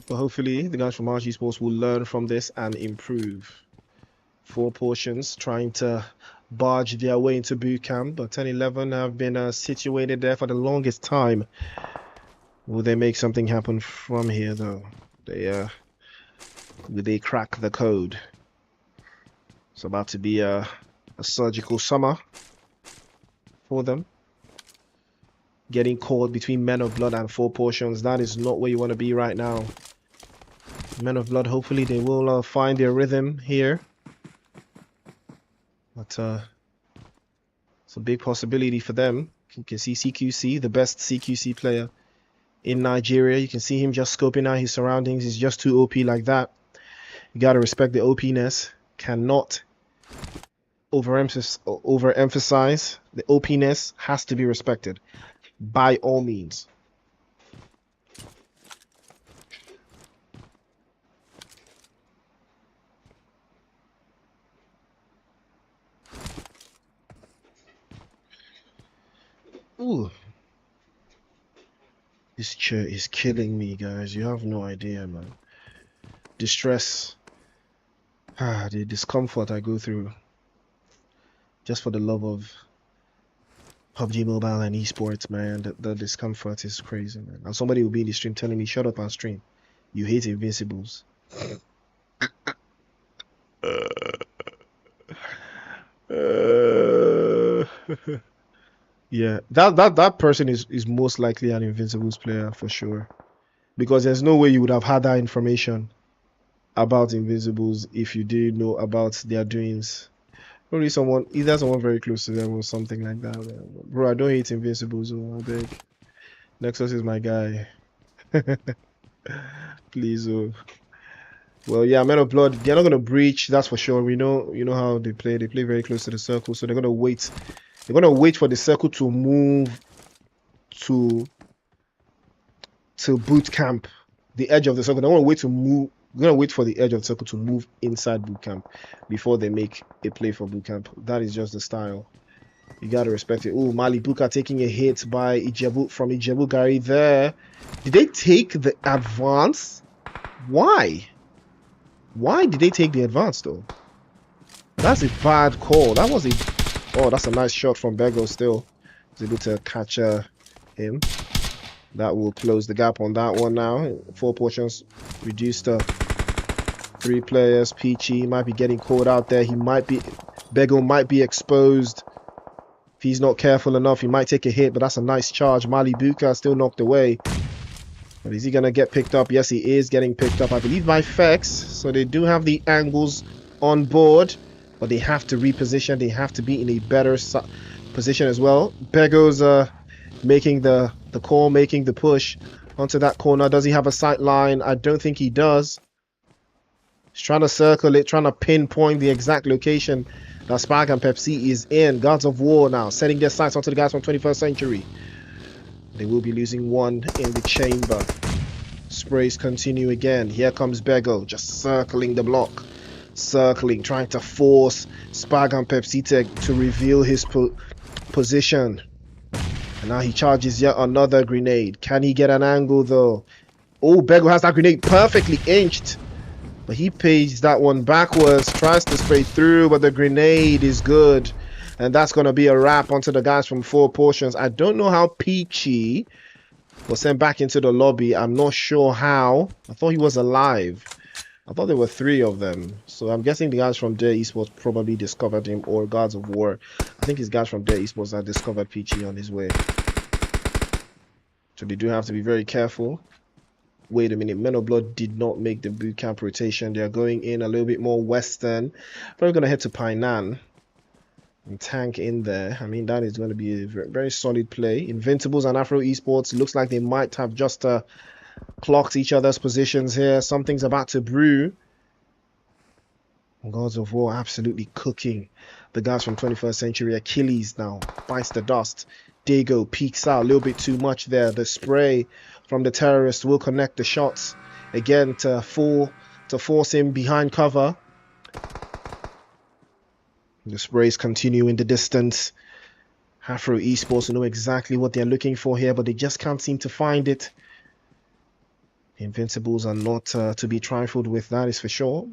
But hopefully the guys from RG Sports will learn from this and improve. 4 portions trying to barge their way into boot camp, but 10-11 have been situated there for the longest time. Will they make something happen from here, though? Will they crack the code? It's about to be a surgical summer for them. Getting caught between Men of Blood and 4 portions. That is not where you want to be right now. Men of Blood, hopefully they will find their rhythm here. But it's a big possibility for them. You can see CQC, the best CQC player in Nigeria. You can see him just scoping out his surroundings. He's just too OP like that. You got to respect the OPness. Cannot overemphasize. The OPness has to be respected by all means. Ooh. This chair is killing me, guys. You have no idea, man. Distress. The discomfort I go through just for the love of PUBG Mobile and esports, man. The discomfort is crazy, man. And somebody will be in the stream telling me, shut up and stream. You hate Invincibles. Yeah, that person is most likely an Invincibles player for sure, because there's no way you would have had that information about Invincibles if you did know about their doings. Probably either someone very close to them or something like that. Bro, I don't hate Invincibles, oh, I beg. Nexus is my guy. Please, oh. Well, yeah, Men of Blood, they're not gonna breach, that's for sure. You know how they play. They play very close to the circle, so they're gonna wait. They're gonna wait for the circle to move to boot camp, the edge of the circle. They want to wait to move. We're gonna wait for the edge of the circle to move inside boot camp before they make a play for boot camp. That is just the style. You gotta respect it. Oh, Malibuka taking a hit by Ijebu from Ijebu Gary there. Did they take the advance? Why? Why did they take the advance though? That's a bad call. That was a. Oh, that's a nice shot from Bego still. He's able to catch him. That will close the gap on that one now. 4 portions reduced to 3 players. Peachy might be getting caught out there. Bego might be exposed. If he's not careful enough, he might take a hit, but that's a nice charge. Malibuka still knocked away. But is he going to get picked up? Yes, he is getting picked up, I believe, by Fex. So they do have the angles on board, but they have to reposition. They have to be in a better position as well. Bego's making the call, making the push. onto that corner. Does he have a sight line? I don't think he does. He's trying to circle it, trying to pinpoint the exact location that Spark and Pepsi is in. Gods of War now setting their sights onto the guys from 21st Century. They will be losing one in the chamber. Sprays continue again. Here comes Bego, just circling the block. Circling, trying to force Spag and Pepsi to reveal his position. And now he charges yet another grenade. Can he get an angle though? Oh, Bego has that grenade perfectly inched. But he pays that one backwards. Tries to spray through, but the grenade is good. And that's going to be a wrap onto the guys from 4 Portions. I don't know how Peachy was sent back into the lobby. I'm not sure how. I thought he was alive. I thought there were 3 of them. So I'm guessing the guys from Dare Esports probably discovered him, or Gods of War. I think it's guys from Dare Esports that discovered Peachy on his way. So they do have to be very careful. Wait a minute, Men of Blood did not make the boot camp rotation. They're going in a little bit more western. Probably going to head to Painan and tank in there. I mean, that is going to be a very solid play. Invincibles and Afro Esports, looks like they might have just clocked each other's positions here. Something's about to brew. Gods of War absolutely cooking the guys from 21st Century. Achilles now bites the dust. Dago peeks out a little bit too much there. The spray from the terrorist will connect the shots again to force him behind cover. The sprays continue in the distance. Afro Esports know exactly what they're looking for here, but they just can't seem to find it. The Invincibles are not to be trifled with, that is for sure.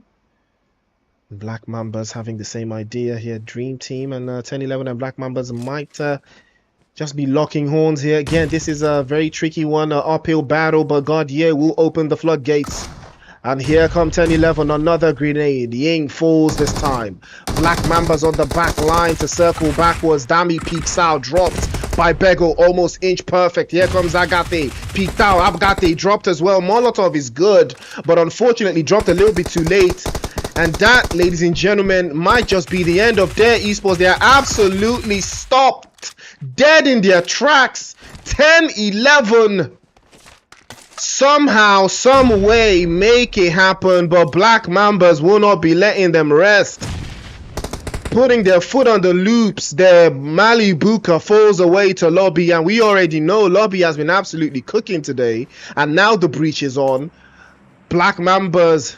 Black Mambas having the same idea here. Dream Team and 10-11 and Black Mambas might just be locking horns here. Again, this is a very tricky one, an uphill battle, but God, yeah, will open the floodgates. And here come 10-11, another grenade. Ying falls this time. Black Mambas on the back line to circle backwards. Dami peeks out, dropped by Bego, almost inch perfect. Here comes Agate, peeked out. Agate dropped as well. Molotov is good, but unfortunately dropped a little bit too late. And that, ladies and gentlemen, might just be the end of Dare Esports. They are absolutely stopped, dead in their tracks. 10-11. Somehow, some way, make it happen, but Black Mambas will not be letting them rest. Putting their foot on the loops, their Malibuka falls away to Lobby, and we already know Lobby has been absolutely cooking today, and now the breach is on. Black Mambas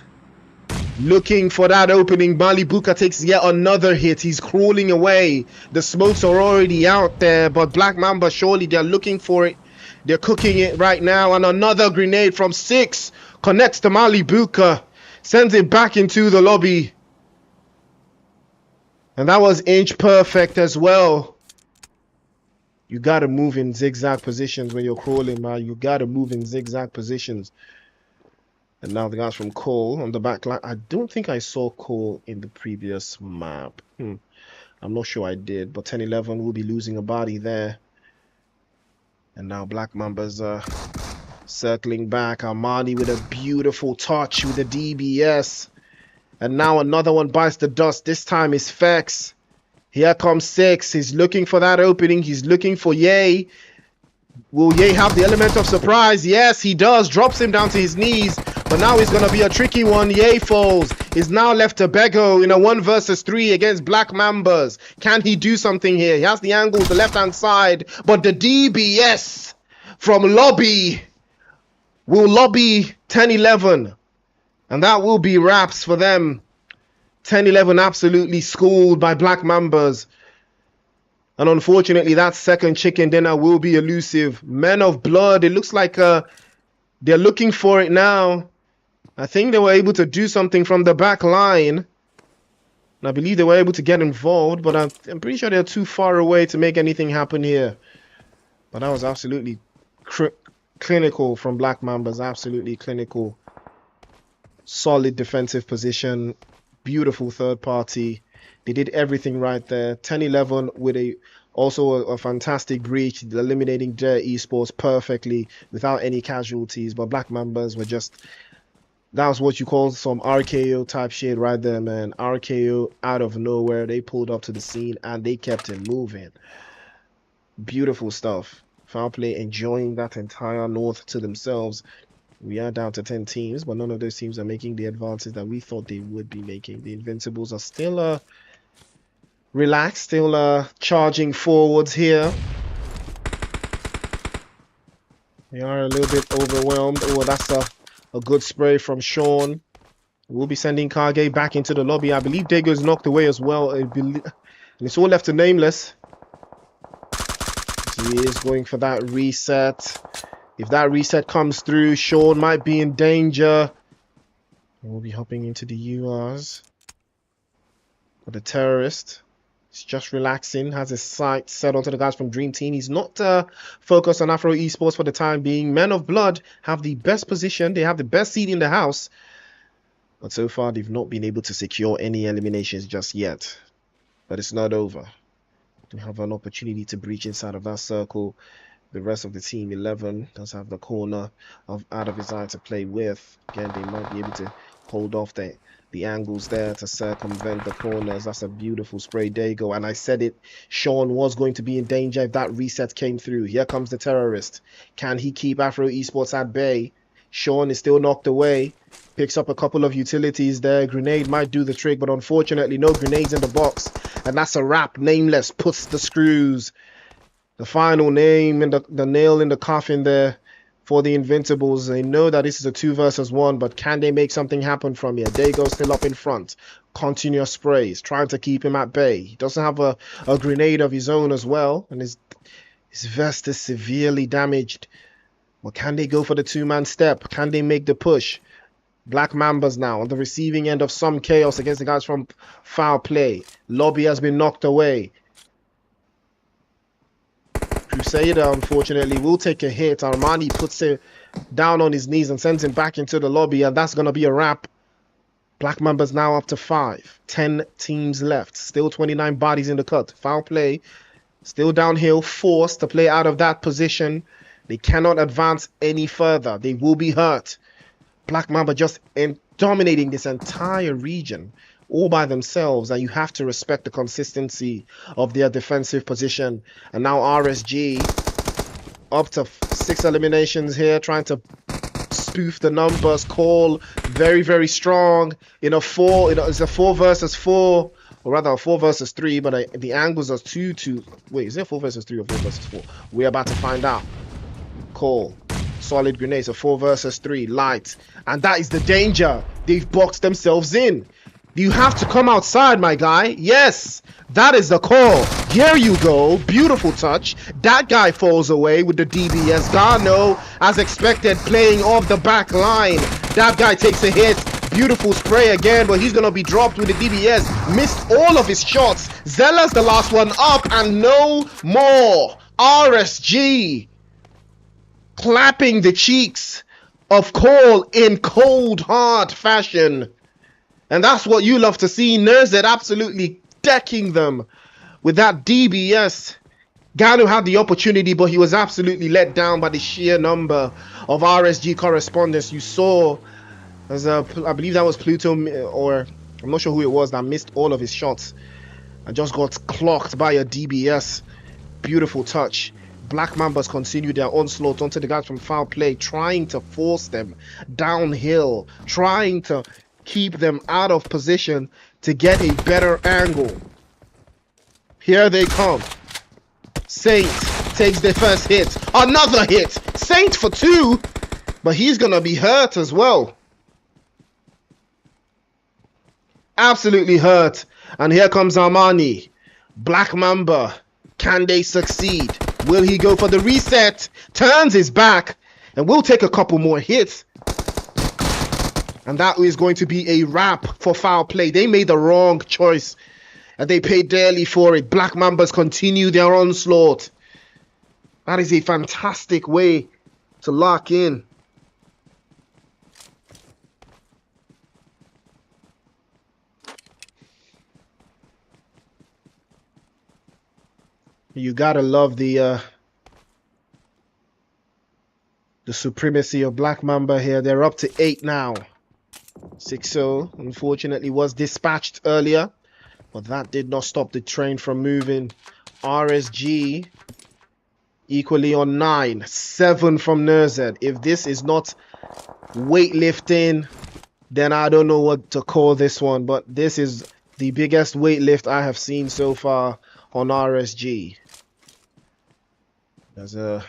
looking for that opening. Malibuka takes yet another hit. He's crawling away. The smokes are already out there, but Black Mamba, surely they're looking for it. They're cooking it right now, and another grenade from 6 connects to Malibuka, sends it back into the lobby. And that was inch perfect as well. You gotta move in zigzag positions when you're crawling, man. You gotta move in zigzag positions. And now the guys from Cole on the back line. I don't think I saw Cole in the previous map. I'm not sure I did, but 10-11 will be losing a body there. And now Black Mambas circling back. Armani with a beautiful touch with the DBS. And now another one bites the dust. This time is Fex. Here comes 6. He's looking for that opening. He's looking for Ye. Will Ye have the element of surprise? Yes, he does. Drops him down to his knees. But now it's going to be a tricky one. Ye falls. Is now left to Bego in a 1 versus 3 against Black Mambas. Can he do something here? He has the angle to the left-hand side. But the DBS from Lobby will lobby 10-11. And that will be wraps for them. 10-11 absolutely schooled by Black Mambas. And unfortunately, that second chicken dinner will be elusive. Men of Blood, it looks like they're looking for it now. I think they were able to do something from the back line. And I believe they were able to get involved, but I'm pretty sure they're too far away to make anything happen here. But that was absolutely clinical from Black Mambas. Absolutely clinical. Solid defensive position. Beautiful third party. They did everything right there. 10-11 with also a fantastic breach, eliminating Dare Esports perfectly without any casualties. But Black Mambas were just, that was what you call some RKO type shit right there, man. RKO out of nowhere. They pulled up to the scene and they kept it moving. Beautiful stuff Foul play enjoying that entire north to themselves. We are down to 10 teams, but none of those teams are making the advances that we thought they would be making. The Invincibles are still relaxed, still charging forwards here. They are a little bit overwhelmed. Oh, that's a good spray from Sean. We'll be sending Kage back into the lobby. I believe Dago's knocked away as well. And it's all left to Nameless. He is going for that reset. If that reset comes through, Sean might be in danger. We'll be hopping into the URs. But the terrorist is just relaxing, has his sights set onto the guys from Dream Team. He's not focused on Afro Esports for the time being. Men of Blood have the best position. They have the best seat in the house. But so far, they've not been able to secure any eliminations just yet. But it's not over. They have an opportunity to breach inside of that circle. The rest of the team, 11, does have the corner of out of his eye to play with. Again, they might be able to hold off the angles there to circumvent the corners. That's a beautiful spray. There you go. And I said it, Sean was going to be in danger if that reset came through. Here comes the terrorist. Can he keep Afro Esports at bay? Sean is still knocked away. Picks up a couple of utilities there. Grenade might do the trick, but unfortunately no grenades in the box. And that's a wrap. Nameless puts the screws. The final name in the nail in the coffin there for the Invincibles. They know that this is a 2 versus 1, but can they make something happen from here? Dago still up in front. Continuous sprays, trying to keep him at bay. He doesn't have a grenade of his own as well, and his vest is severely damaged. Well, can they go for the 2-man step? Can they make the push? Black Mambas now on the receiving end of some chaos against the guys from Foul Play. Lobby has been knocked away. Crusader, unfortunately, will take a hit. Armani puts it down on his knees and sends him back into the lobby, and that's going to be a wrap. Black Mambas now up to 5. 10 teams left. Still 29 bodies in the cut. Foul Play still downhill, forced to play out of that position. They cannot advance any further. They will be hurt. Black Mamba just dominating this entire region all by themselves, and you have to respect the consistency of their defensive position. And now RSG up to 6 eliminations here, trying to spoof the numbers. Call very, very strong in a 4. It's a 4 versus 4, or rather a 4 versus 3, but the angles are 2 to wait, is it 4 versus 3 or 4 versus 4? We're about to find out. Call solid grenades, a 4 versus 3 light, and that is the danger. They've boxed themselves in. You have to come outside, my guy. Yes, that is the call. Here you go. Beautiful touch. That guy falls away with the DBS. Garno, as expected, playing off the back line. That guy takes a hit. Beautiful spray again, but he's going to be dropped with the DBS. Missed all of his shots. Zella's the last one up, and no more. RSG clapping the cheeks of Cole in cold, hard fashion. And that's what you love to see. Nerzet absolutely decking them with that DBS. Ganu had the opportunity, but he was absolutely let down by the sheer number of RSG correspondents. You saw, as I believe that was Pluto, or I'm not sure who it was, that missed all of his shots and just got clocked by a DBS. Beautiful touch. Black Mambas continue their onslaught onto the guys from Foul Play, trying to force them downhill, trying to keep them out of position to get a better angle. Here they come. Saint takes the first hit. Another hit. Saint for 2, but he's gonna be hurt as well. Absolutely hurt. And here comes Armani. Black Mamba. Can they succeed? Will he go for the reset? Turns his back and will take a couple more hits. And that is going to be a wrap for Foul Play. They made the wrong choice and they paid dearly for it. Black Mambas continue their onslaught. That is a fantastic way to lock in. You gotta love the supremacy of Black Mamba here. They're up to 8 now. 6-0 unfortunately was dispatched earlier, but that did not stop the train from moving. RSG Equally on 9. 7 from Nerzed. If this is not weightlifting, then I don't know what to call this one. But this is the biggest weightlift I have seen so far on RSG. There's a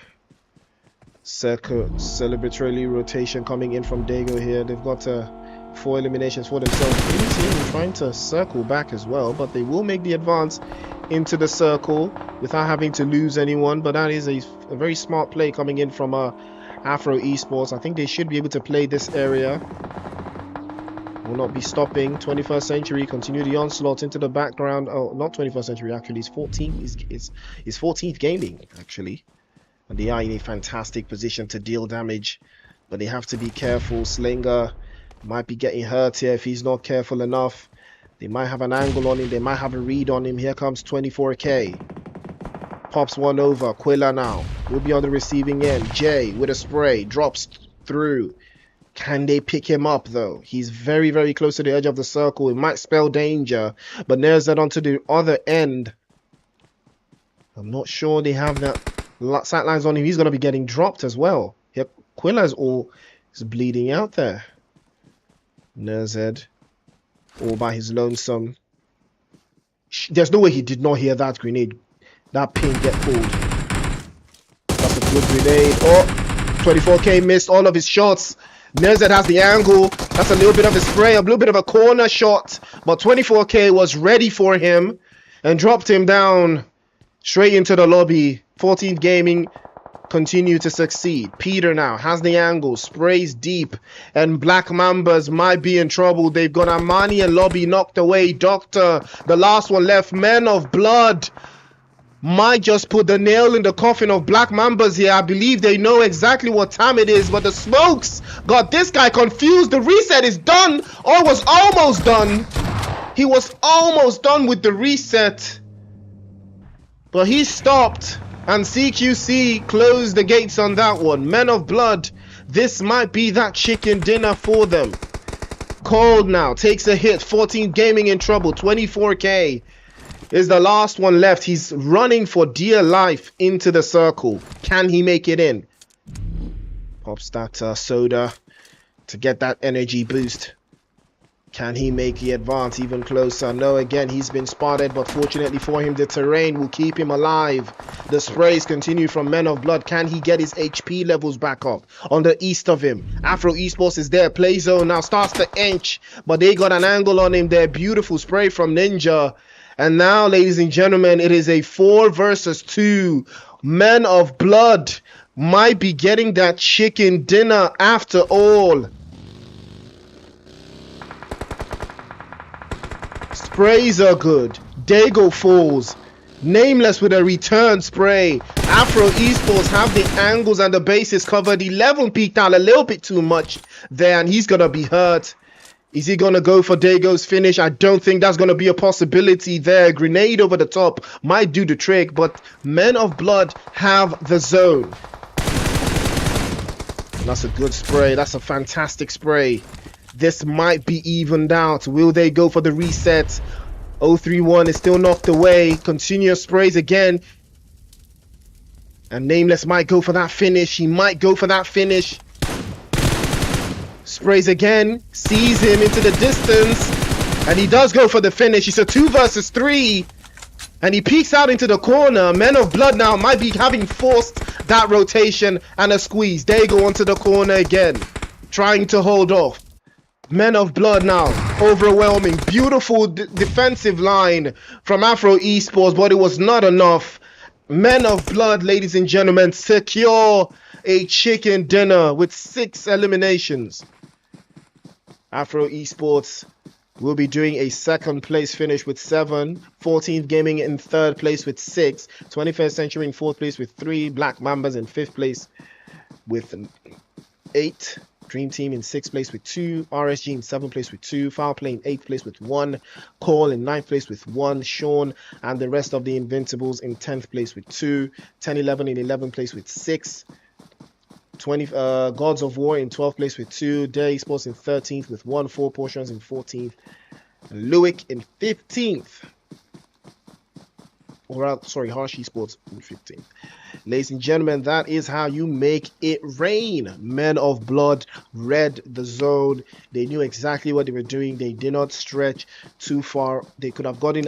celebratory rotation coming in from Dago here. They've got 4 eliminations for themselves. Blue team trying to circle back as well, but they will make the advance into the circle without having to lose anyone. But that is a very smart play coming in from Afro Esports. I think they should be able to play this area. Will not be stopping. 21st Century continue the onslaught into the background. Oh, not 21st Century actually. It's 14th gaming actually. And they are in a fantastic position to deal damage, but they have to be careful. Slinger might be getting hurt here if he's not careful enough. They might have an angle on him. They might have a read on him. Here comes 24K. Pops one over. Quilla now will be on the receiving end. Jay with a spray. Drops through. Can they pick him up though? He's very, very close to the edge of the circle. It might spell danger. But there's that onto the other end. I'm not sure they have that sight lines on him. He's going to be getting dropped as well. Yep. Quilla is bleeding out there. Nerzed all by his lonesome. There's no way he did not hear that grenade. That pin get pulled. That's a good grenade. Oh, 24K missed all of his shots. Nerzed has the angle. That's a little bit of a spray, a little bit of a corner shot. But 24K was ready for him and dropped him down straight into the lobby. 14th Gaming continue to succeed. Peter now has the angle, sprays deep, and Black Mambas might be in trouble. They've got Armani and Lobby knocked away. Doctor, the last one left. Men of Blood might just put the nail in the coffin of Black Mambas here. I believe they know exactly what time it is, but the smokes got this guy confused. The reset is done, or was almost done. He was almost done with the reset, but he stopped. And CQC closed the gates on that one. Men of Blood, this might be that chicken dinner for them. Cold now takes a hit. 14 Gaming in trouble. 24K is the last one left. He's running for dear life into the circle. Can he make it in? Pops that soda to get that energy boost. Can he make the advance even closer? No, again, he's been spotted, but fortunately for him, the terrain will keep him alive. The sprays continue from Men of Blood. Can he get his HP levels back up? On the east of him, Afro Esports is there. Play zone now starts to inch, but they got an angle on him there. Beautiful spray from Ninja. And now, ladies and gentlemen, it is a 4 versus 2. Men of Blood might be getting that chicken dinner after all. Sprays are good. Dago falls. Nameless with a return spray. Afro Esports have the angles and the bases covered. 11 peeked out a little bit too much there, and he's gonna be hurt. Is he gonna go for Dago's finish? I don't think that's gonna be a possibility there. Grenade over the top might do the trick, but Men of Blood have the zone. And that's a good spray. That's a fantastic spray. This might be evened out. Will they go for the reset? 031 is still knocked away. Continuous sprays again. And Nameless might go for that finish. He might go for that finish. Sprays again. Sees him into the distance. And he does go for the finish. It's a 2 versus 3. And he peeks out into the corner. Men of Blood now might be having forced that rotation and a squeeze. They go onto the corner again, trying to hold off. Men of Blood now, overwhelming. Beautiful defensive line from Afro Esports, but it was not enough. Men of Blood, ladies and gentlemen, secure a chicken dinner with 6 eliminations. Afro Esports will be doing a 2nd place finish with 7. 14th Gaming in 3rd place with 6. 21st Century in 4th place with 3. Black Mambas in 5th place with 8. Dream Team in 6th place with 2, RSG in 7th place with 2, Foul Play in 8th place with 1, Call in 9th place with 1, Sean and the rest of the Invincibles in 10th place with 2, 1011 in 11th place with 6, Gods of War in 12th place with 2, Day Sports in 13th with 1, 4 Portions in 14th, Lewick in 15th Harsh Esports in 15th. Ladies and gentlemen, that is how you make it rain. Men of Blood read the zone. They knew exactly what they were doing. They did not stretch too far. They could have gotten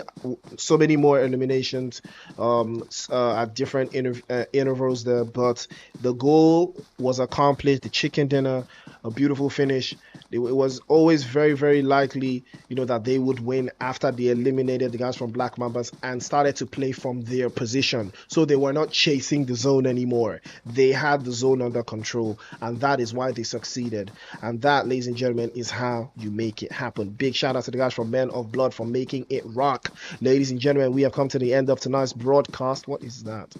so many more eliminations at different intervals there, but the goal was accomplished. The chicken dinner, a beautiful finish. It was always very, very likely, that they would win after they eliminated the guys from Black Mambas and started to play from their position. So they were not chasing the zone anymore. They had the zone under control, and that is why they succeeded. And that, ladies and gentlemen, is how you make it happen. Big shout out to the guys from Men of Blood for making it rock. Ladies and gentlemen, we have come to the end of tonight's broadcast. What is that?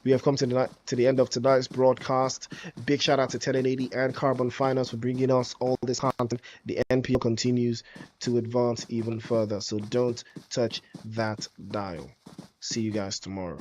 We have come to the end of tonight's broadcast. Big shout out to 1080 and Carbon Finance for bringing us all this content. The NPL continues to advance even further, so don't touch that dial. See you guys tomorrow.